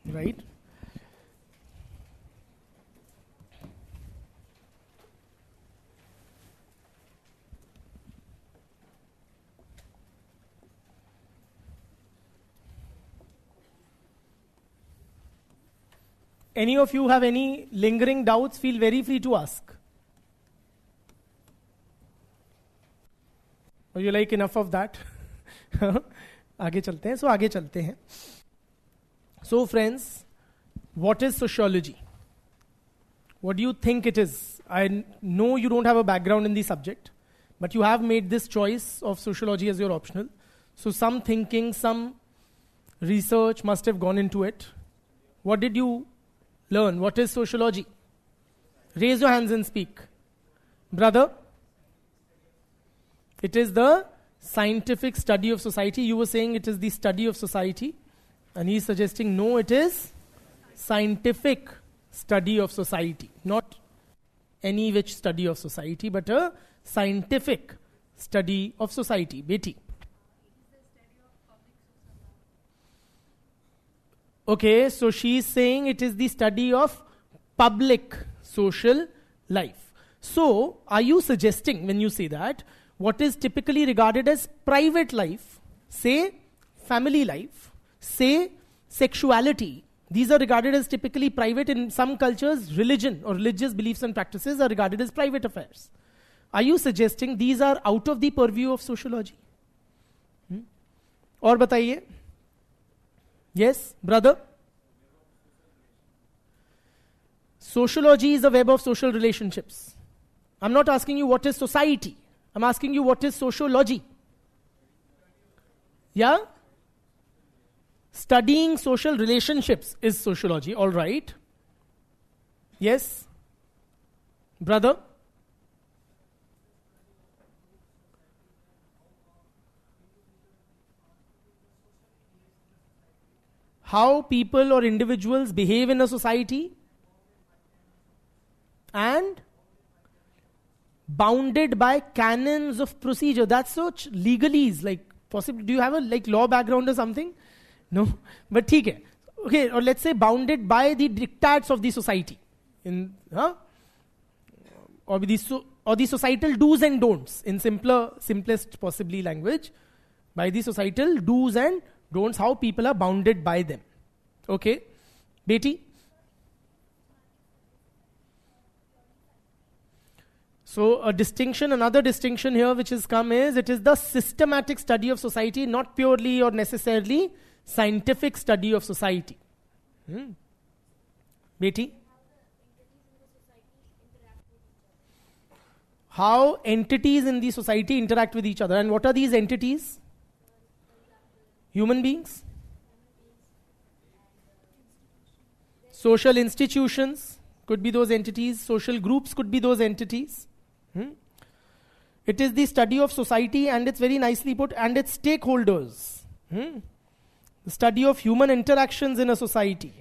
S1: right? Any of you have any lingering doubts? Feel very free to ask. Or you like enough of that? आगे चलते हैं. So आगे चलते हैं. So friends, what is sociology? What do you think it is? I know you don't have a background in the subject, but you have made this choice of sociology as your optional. So some thinking, some research must have gone into it. What did you learn? What is sociology? Raise your hands and speak. Brother? It is the scientific study of society. You were saying it is the study of society. And he is suggesting, no, it is scientific study of society. Not any which study of society, but a scientific study of society. Beti. Okay, so she is saying it is the study of public social life. So, are you suggesting, when you say that, what is typically regarded as private life, say family life, say sexuality, these are regarded as typically private. In some cultures, religion or religious beliefs and practices are regarded as private affairs. Are you suggesting these are out of the purview of sociology? और बताइए. Yes, brother? Sociology is a web of social relationships. I'm not asking you what is society. I'm asking you what is sociology. Yeah? Studying social relationships is sociology, all right. Yes? Brother? How people or individuals behave in a society and bounded by canons of procedure. That's such legalese, like possibly. Do you have a like law background or something? No, but theek hai. Okay, or let's say bounded by the dictats of the society, or the societal do's and don'ts in simplest possibly language, by the societal do's and don'ts, how people are bounded by them. Okay, Beti. So another distinction here which has come is, it is the systematic study of society, not purely or necessarily scientific study of society. Beti? How entities in the society interact with each other. And what are these entities? Human beings? Social institutions could be those entities. Social groups could be those entities. It is the study of society, and it's very nicely put, and its stakeholders. The study of human interactions in a society.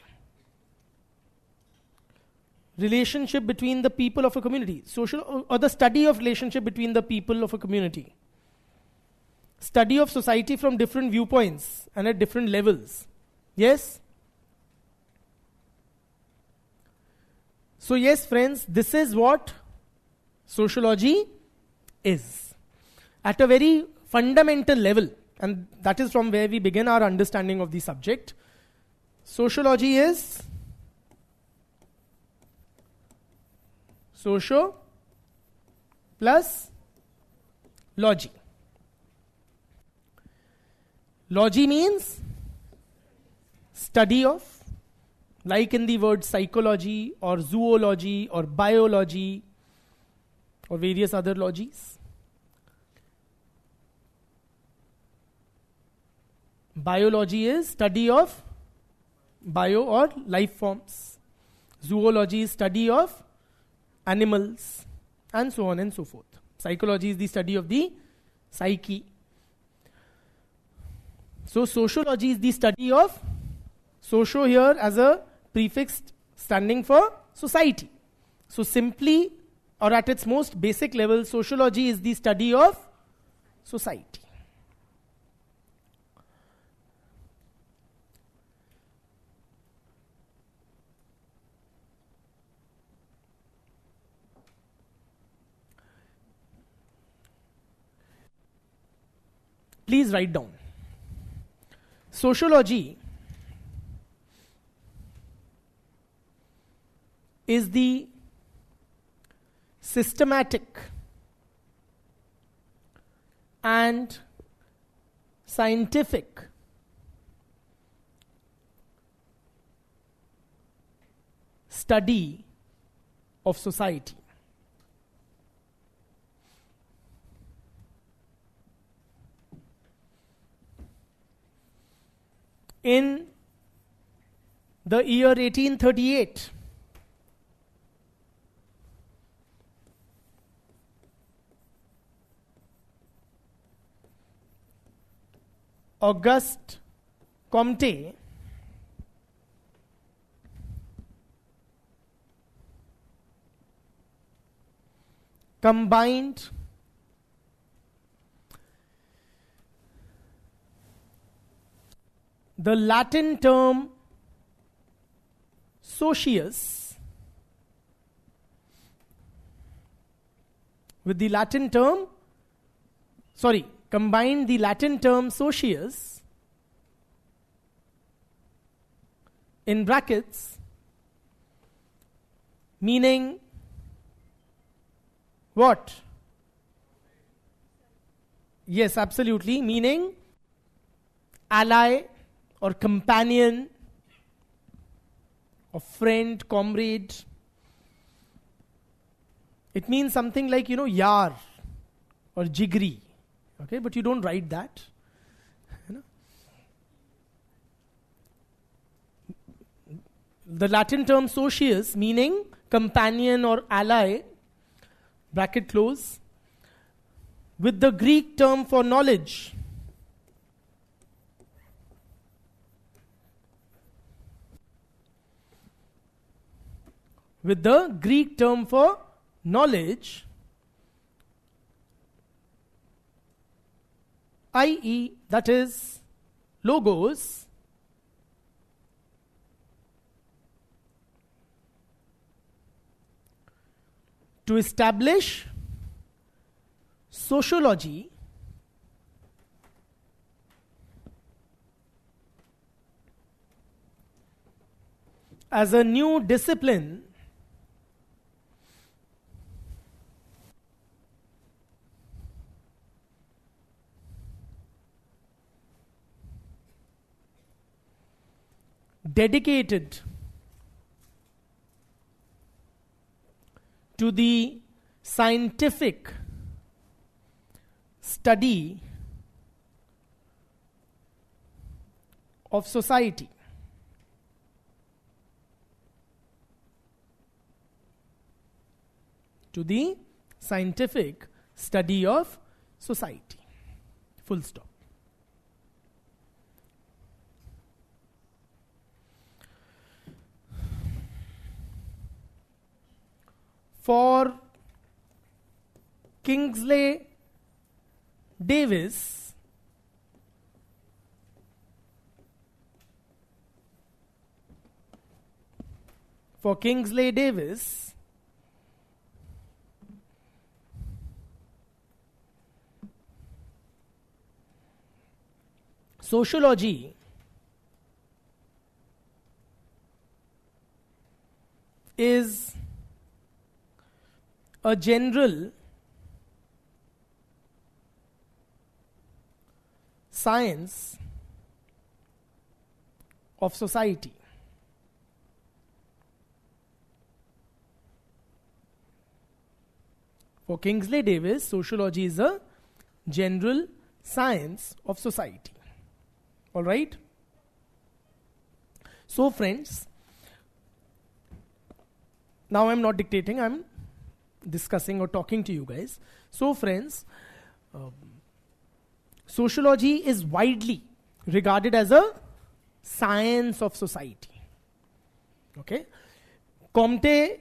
S1: Relationship between the people of a community. Social, or the study of relationship between the people of a community. Study of society from different viewpoints and at different levels. Yes? So yes, friends, this is what sociology is. At a very fundamental level, and that is from where we begin our understanding of the subject. Sociology is socio plus logy. Logy means study of, like in the word psychology or zoology or biology or various other logies. Biology is study of bio or life forms. Zoology is study of animals, and so on and so forth. Psychology is the study of the psyche. So sociology is the study of, socio here as a prefix standing for society. So simply, or at its most basic level, sociology is the study of society. Please write down. Sociology is the systematic and scientific study of society. In the year 1838, Auguste Comte combined the Latin term socius with the Latin term, combine the Latin term socius in brackets, meaning what? Yes, absolutely, meaning ally or companion or friend, comrade. It means something like, yar or jigri. Okay, but you don't write that. The Latin term socius, meaning companion or ally, bracket close, with the Greek term for knowledge. With the Greek term for knowledge, i.e., that is logos, to establish sociology as a new discipline dedicated to the scientific study of society. To the scientific study of society. Full stop. For Kingsley Davis, sociology is a general science of society. For Kingsley Davis, sociology is a general science of society. All right? So, friends, now I'm not dictating, I'm discussing or talking to you guys. So, friends, sociology is widely regarded as a science of society. Okay? Comte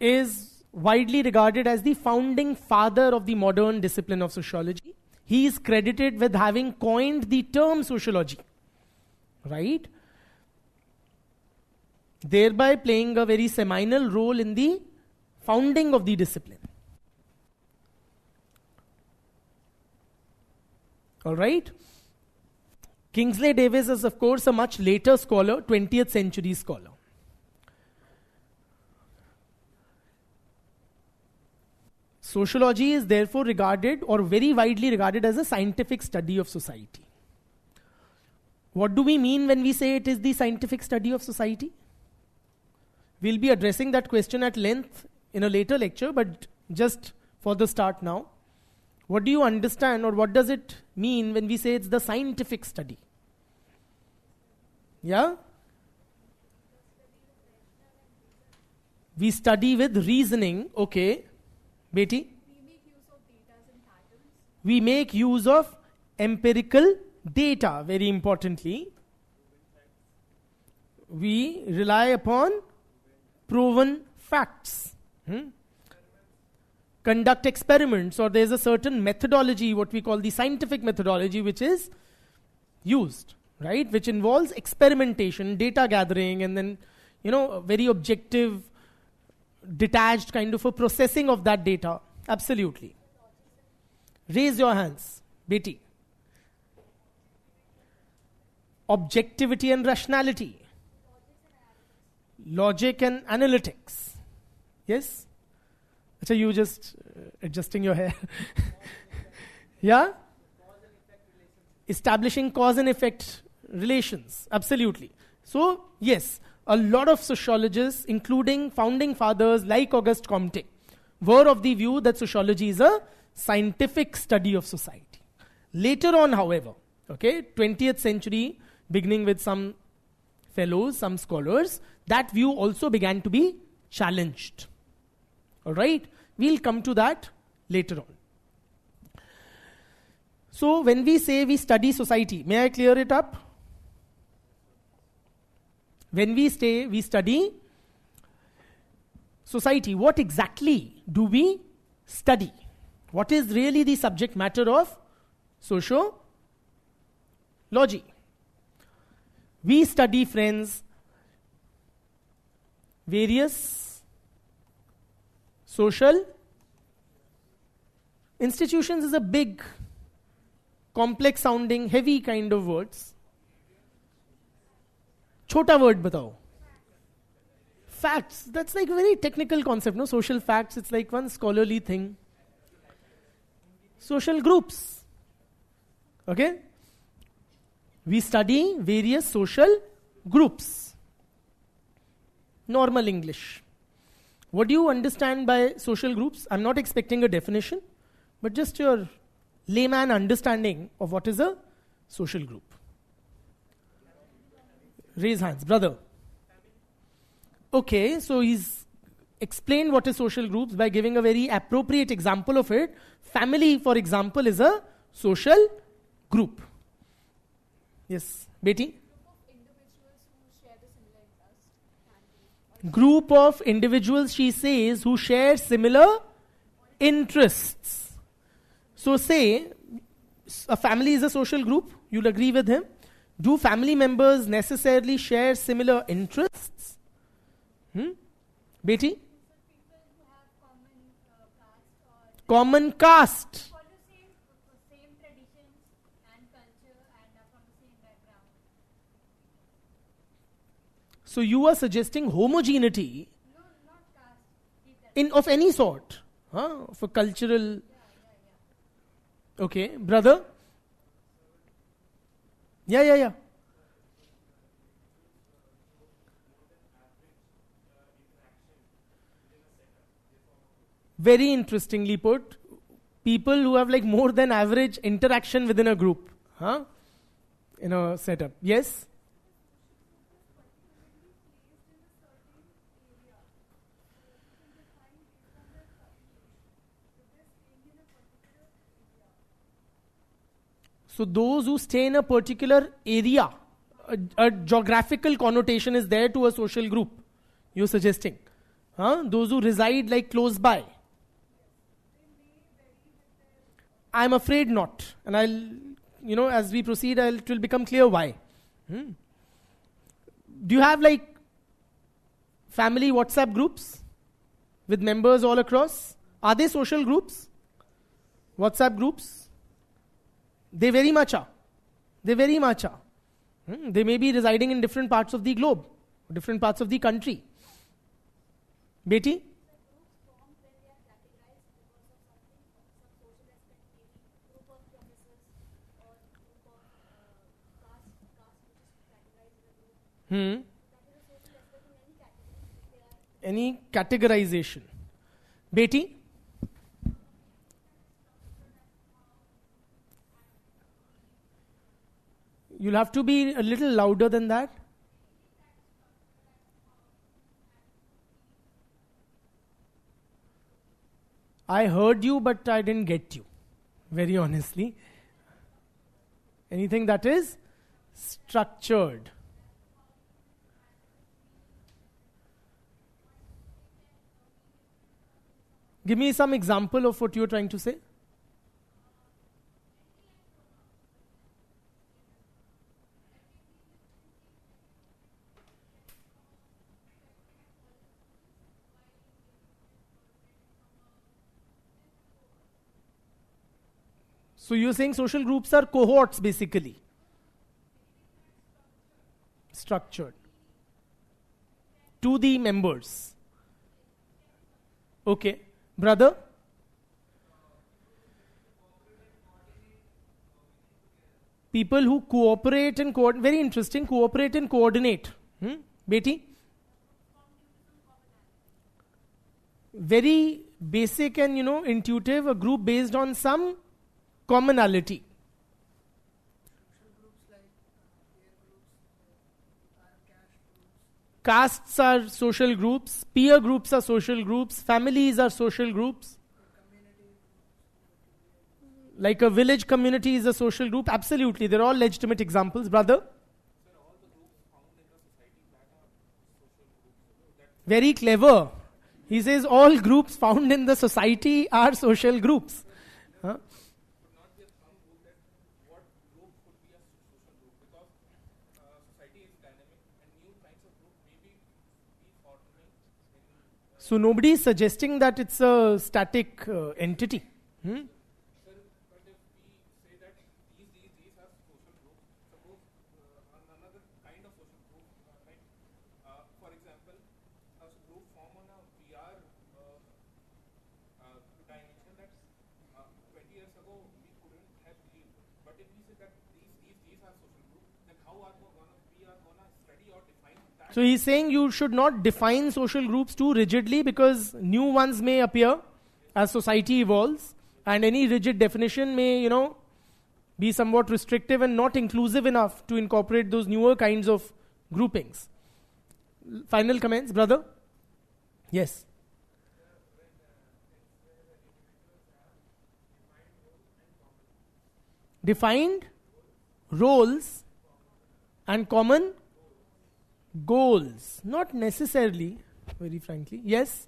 S1: is widely regarded as the founding father of the modern discipline of sociology. He is credited with having coined the term sociology, right? Thereby playing a very seminal role in the founding of the discipline. All right? Kingsley Davis is, of course, a much later scholar, 20th century scholar. Sociology is therefore regarded or very widely regarded as a scientific study of society. What do we mean when we say it is the scientific study of society? We'll be addressing that question at length in a later lecture, but just for the start now. What do you understand or what does it mean when we say it's the scientific study? Yeah? We study with reasoning, okay. Beti?
S2: We make use of data and patterns.
S1: We make use of empirical data, very importantly. We rely upon proven facts. Conduct experiments, or there's a certain methodology, what we call the scientific methodology, which is used, right? Which involves experimentation, data gathering, and then, a very objective, detached kind of a processing of that data. Absolutely. Raise your hands. Beti. Objectivity and rationality. Logic and analytics. Yes? So you just adjusting your hair. Yeah? Establishing cause and effect relations. Absolutely. So, yes, a lot of sociologists, including founding fathers like Auguste Comte, were of the view that sociology is a scientific study of society. Later on, however, 20th century, beginning with some fellows, some scholars, that view also began to be challenged. All right? We'll come to that later on. So, when we say we study society, may I clear it up? When we say we study society, what exactly do we study? What is really the subject matter of sociology? We study, friends, various social institutions is a big, complex sounding, heavy kind of words. Chota word batao. Facts, that's like a very technical concept, no? Social facts, it's like one scholarly thing. Social groups. Okay? We study various social groups. Normal English. What do you understand by social groups? I'm not expecting a definition, but just your layman understanding of what is a social group. Raise hands, brother. Okay, so he's explained what is social groups by giving a very appropriate example of it. Family, for example, is a social group. Yes, Beti? Group of individuals, she says, who share similar interests. So say, a family is a social group, you'll agree with him. Do family members necessarily share similar interests? Beti?
S2: Common caste
S1: Common caste.
S2: for the same traditions and culture and from
S1: So you are suggesting homogeneity
S2: No, not caste. It does.
S1: of any sort, of a cultural. Okay, brother. Yeah. Very interestingly put, people who have like more than average interaction within a group, in a setup. Yes. So those who stay in a particular area, a geographical connotation is there to a social group. You're suggesting, those who reside like close by. I'm afraid not, and as we proceed, it will become clear why. Do you have like family WhatsApp groups with members all across? Are they social groups? WhatsApp groups? They very much are. They very much are. They may be residing in different parts of the globe, different parts of the country. Beti? Any categorization. Beti? You'll have to be a little louder than that. I heard you, but I didn't get you, very honestly. Anything that is structured. Give me some example of what you're trying to say. So you're saying social groups are cohorts basically. Structured. To the members. Okay. Brother? People who cooperate and coordinate. Very interesting. Cooperate and coordinate. Beti? Very basic and intuitive. A group based on some commonality. Castes are social groups, peer groups are social groups, families are social groups. Like a village community is a social group. Absolutely, they're all legitimate examples. Brother? Very clever. He says all groups found in the society are social groups. So nobody is suggesting that it's a static entity. So he's saying you should not define social groups too rigidly because new ones may appear as society evolves, and any rigid definition may, be somewhat restrictive and not inclusive enough to incorporate those newer kinds of groupings. Final comments, brother? Yes. Defined roles and common goals. Not necessarily, very frankly. Yes?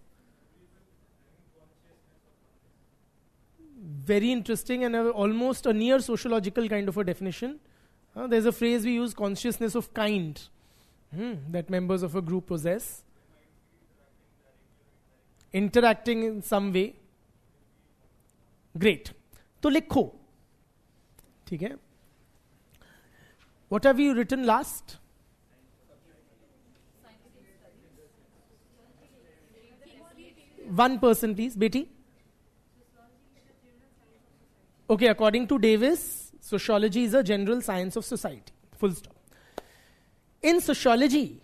S1: Very interesting and almost a near sociological kind of a definition. There's a phrase we use, consciousness of kind, that members of a group possess. Interacting in some way. Great. तो लिखो. ठीक है? What have you written last? one person, please. Betty? Okay, according to Davis, sociology is a general science of society. Full stop. In sociology,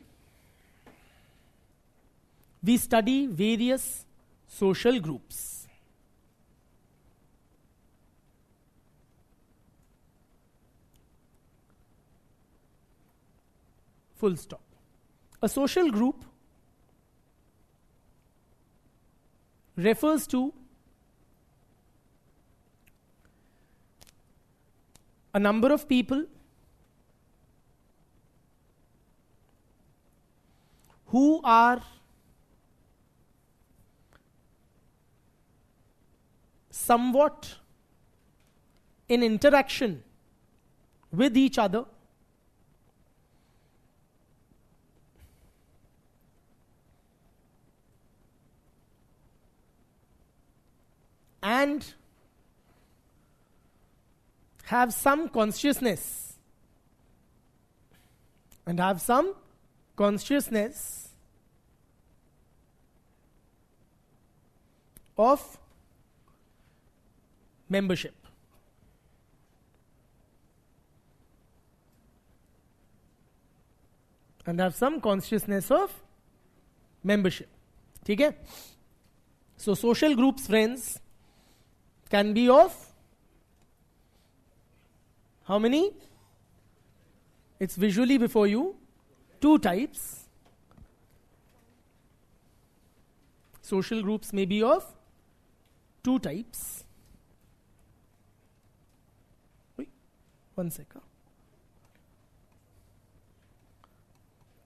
S1: we study various social groups. Full stop. A social group refers to a number of people who are somewhat in interaction with each other and have some consciousness of membership. And have some consciousness of membership. Okay? So social groups, friends, can be of how many? It's visually before you. 2 types. Social groups may be of 2 types. Wait, 1 second.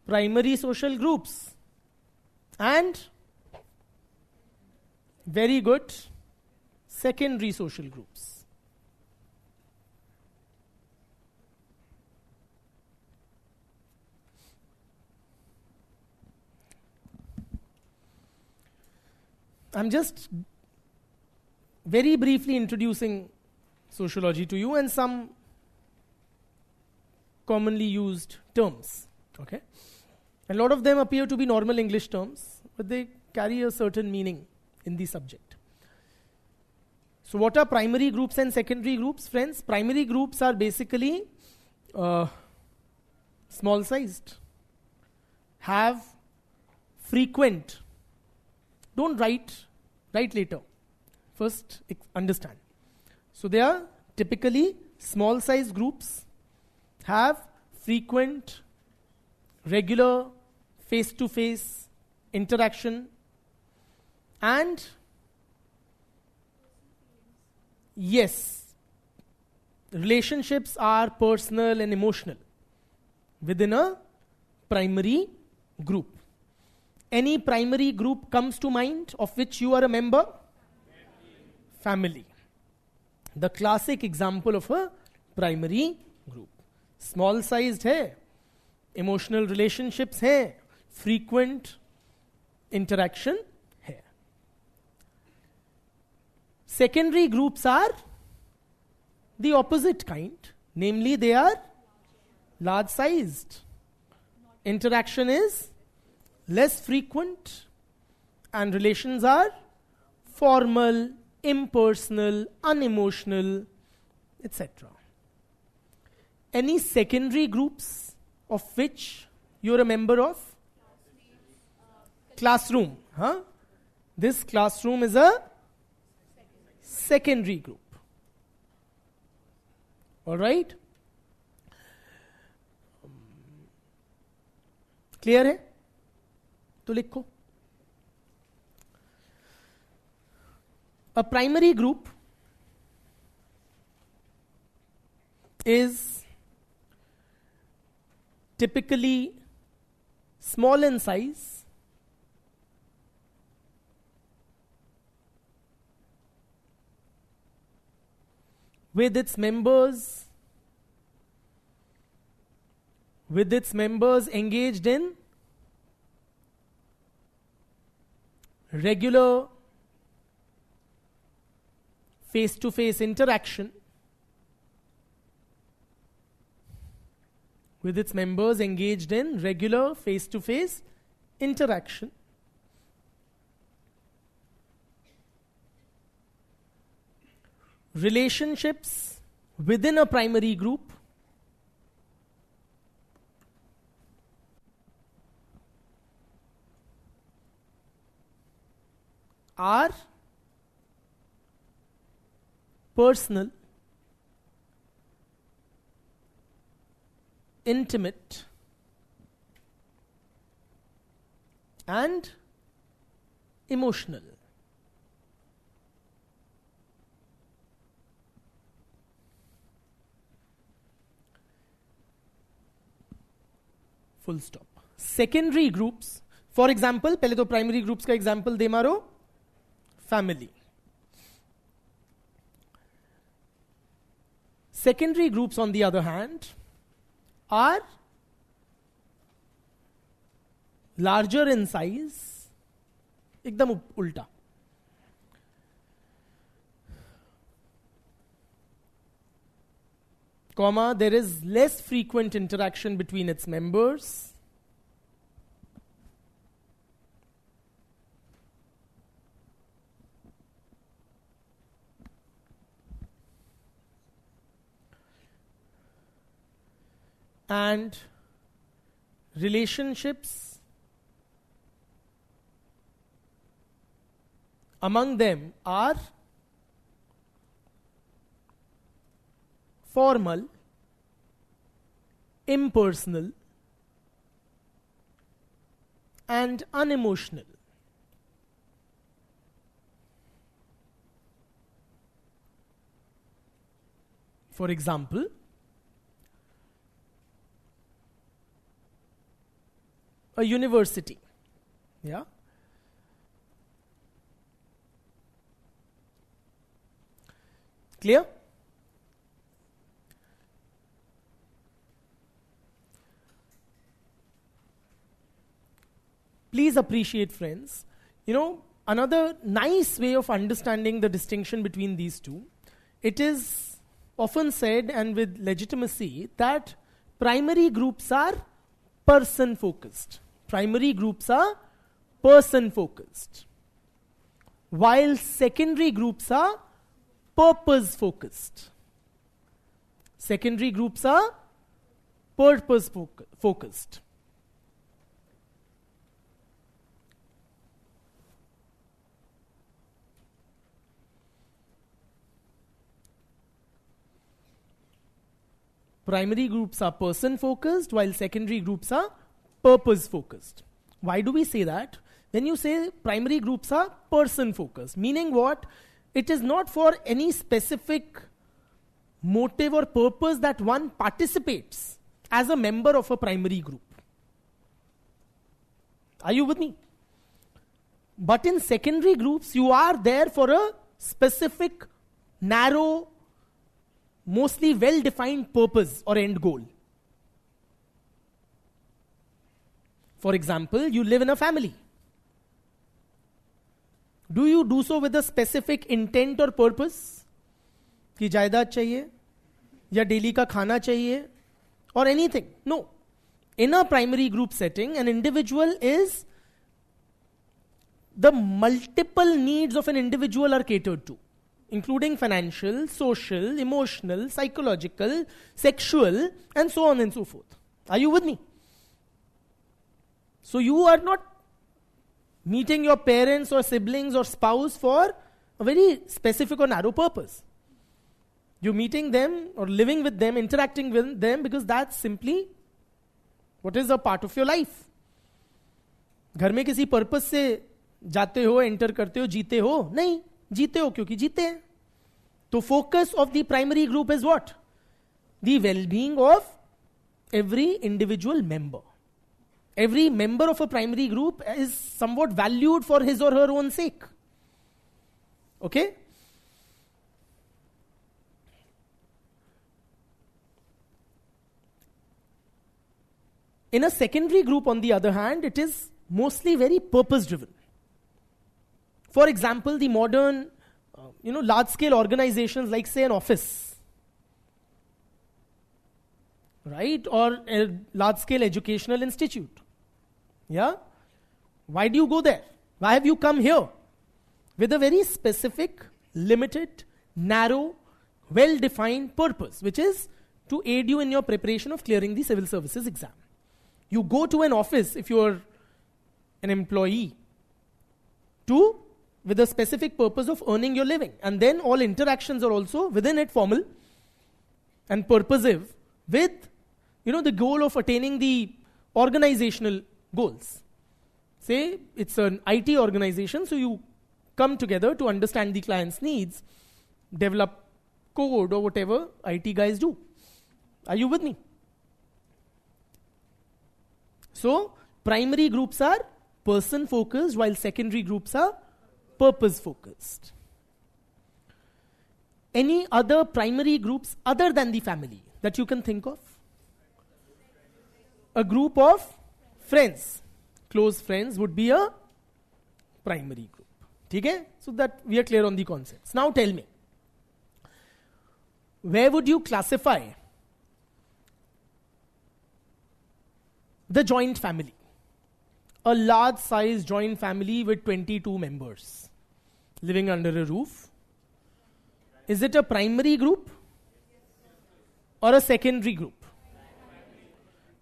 S1: Primary social groups and very good secondary social groups. I'm just very briefly introducing sociology to you and some commonly used terms. Okay? A lot of them appear to be normal English terms, but they carry a certain meaning in the subject. So what are primary groups and secondary groups, friends? Primary groups are basically small sized, have frequent. Don't write later. First understand. So they are typically small sized groups, have frequent, regular, face-to-face interaction, and yes, relationships are personal and emotional within a primary group. Any primary group comes to mind of which you are a member? Family. The classic example of a primary group. Small sized hai, emotional relationships hai, frequent interaction hai. Secondary groups are the opposite kind, namely they are large sized. Interaction is less frequent and relations are formal, impersonal, unemotional, etc. Any secondary groups of which you're a member of? Classroom. Huh? This classroom is a secondary group. All right? Clear है? तो लिखो. A primary group is typically small in size, with its members engaged in regular face-to-face interaction, relationships within a primary group are personal, intimate, and emotional. Full stop. Secondary groups, for example, पहले तो primary groups का example दे मारो, family. Secondary groups, on the other hand, are larger in size, एकदम उल्टा. Comma, there is less frequent interaction between its members. And relationships among them are formal, impersonal, and unemotional. For example, a university. Yeah? Clear? Please appreciate, friends, another nice way of understanding the distinction between these two. It is often said, and with legitimacy, that primary groups are person-focused. Primary groups are person-focused, while secondary groups are purpose-focused. Secondary groups are purpose-focused. Primary groups are person-focused, while secondary groups are purpose-focused. Why do we say that? When you say primary groups are person-focused, meaning what? It is not for any specific motive or purpose that one participates as a member of a primary group. Are you with me? But in secondary groups, you are there for a specific, narrow, mostly well-defined purpose or end goal. For example, you live in a family. Do you do so with a specific intent or purpose? कि जायदाद चाहिए या daily का खाना चाहिए or anything? No. In a primary group setting, an individual is the multiple needs of an individual are catered to, including financial, social, emotional, psychological, sexual, and so on and so forth. Are you with me? So you are not meeting your parents or siblings or spouse for a very specific or narrow purpose. You're meeting them or living with them, interacting with them because that's simply what is a part of your life. घर में किसी purpose से जाते हो, enter करते हो, जीते हो? नहीं, जीते हो क्योंकि जीते हैं. तो focus of the primary group is what? The well-being of every individual member. Every member of a primary group is somewhat valued for his or her own sake. Okay? In a secondary group, on the other hand, it is mostly very purpose-driven. For example, the modern, large-scale organizations like, say, an office, right? Or a large-scale educational institute. Yeah? Why do you go there? Why have you come here? With a very specific, limited, narrow, well-defined purpose, which is to aid you in your preparation of clearing the civil services exam. You go to an office if you're an employee with a specific purpose of earning your living. And then all interactions are also within it formal and purposive with, the goal of attaining the organizational goals. Say it's an IT organization, so you come together to understand the client's needs, develop code or whatever IT guys do. Are you with me? So, primary groups are person-focused, while secondary groups are purpose-focused. Any other primary groups other than the family that you can think of? A group of friends, close friends would be a primary group. Okay? So that we are clear on the concepts. Now tell me, where would you classify the joint family? A large size joint family with 22 members living under a roof. Is it a primary group or a secondary group?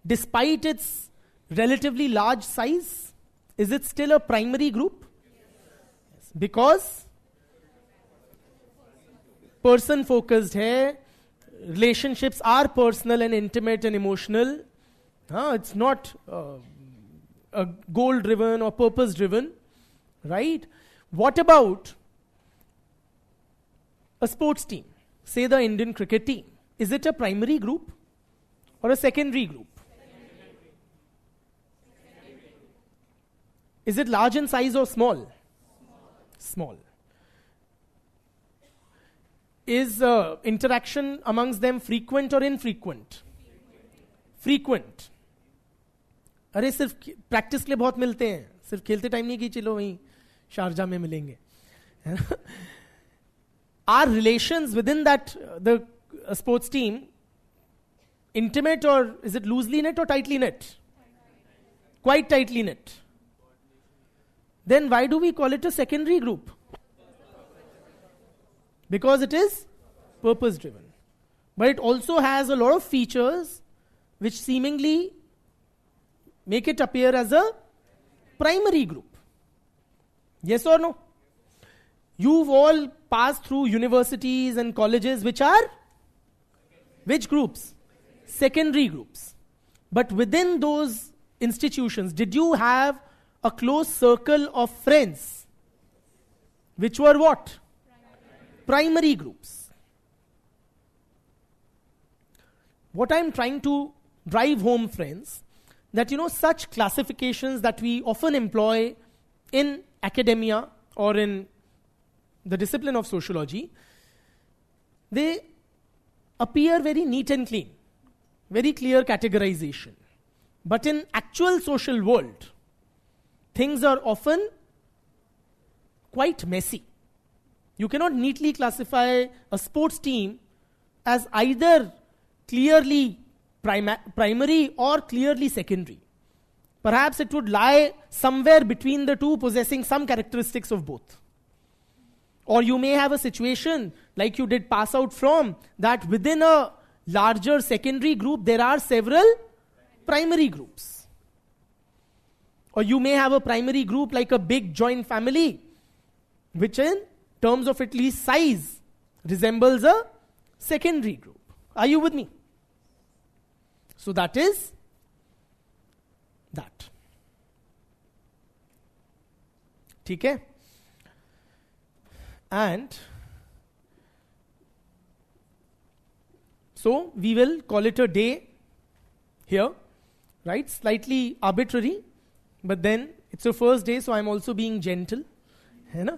S1: Despite its relatively large size, is it still a primary group? Yes. Because person focused hai, relationships are personal and intimate and emotional. It's not a goal driven or purpose driven, right? What about a sports team? Say the Indian cricket team. Is it a primary group or a secondary group? Is it large in size or small? Small. Is interaction amongst them frequent or infrequent? Frequent. अरे सिर्फ practice के लिए बहुत मिलते हैं, सिर्फ खेलते time नहीं कि चलो वहीं शारजा में मिलेंगे, है ना? Are relations within that the sports team intimate, or is it loosely knit or tightly knit? Quite tightly knit. Then why do we call it a secondary group? Because it is purpose driven. But it also has a lot of features which seemingly make it appear as a primary group. Yes or no? You've all passed through universities and colleges which are which groups? Secondary groups. But within those institutions, did you have a close circle of friends which were what? Primary groups. What I'm trying to drive home, friends, that such classifications that we often employ in academia or in the discipline of sociology, they appear very neat and clean, very clear categorization. But in actual social world, things are often quite messy. You cannot neatly classify a sports team as either clearly primary or clearly secondary. Perhaps it would lie somewhere between the two, possessing some characteristics of both. Or you may have a situation like you did pass out from, that within a larger secondary group there are several primary groups. Or you may have a primary group like a big joint family, which in terms of at least size resembles a secondary group. Are you with me? So that is that. ठीक है? And so we will call it a day here, right? Slightly arbitrary, but then it's your first day, so I'm also being gentle, है ना?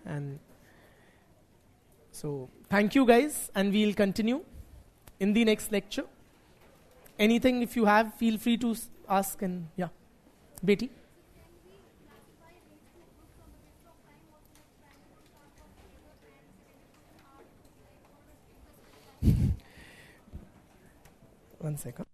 S1: And so thank you guys, and we'll continue in the next lecture. Anything if you have, feel free to ask. And yeah, Beti. One second.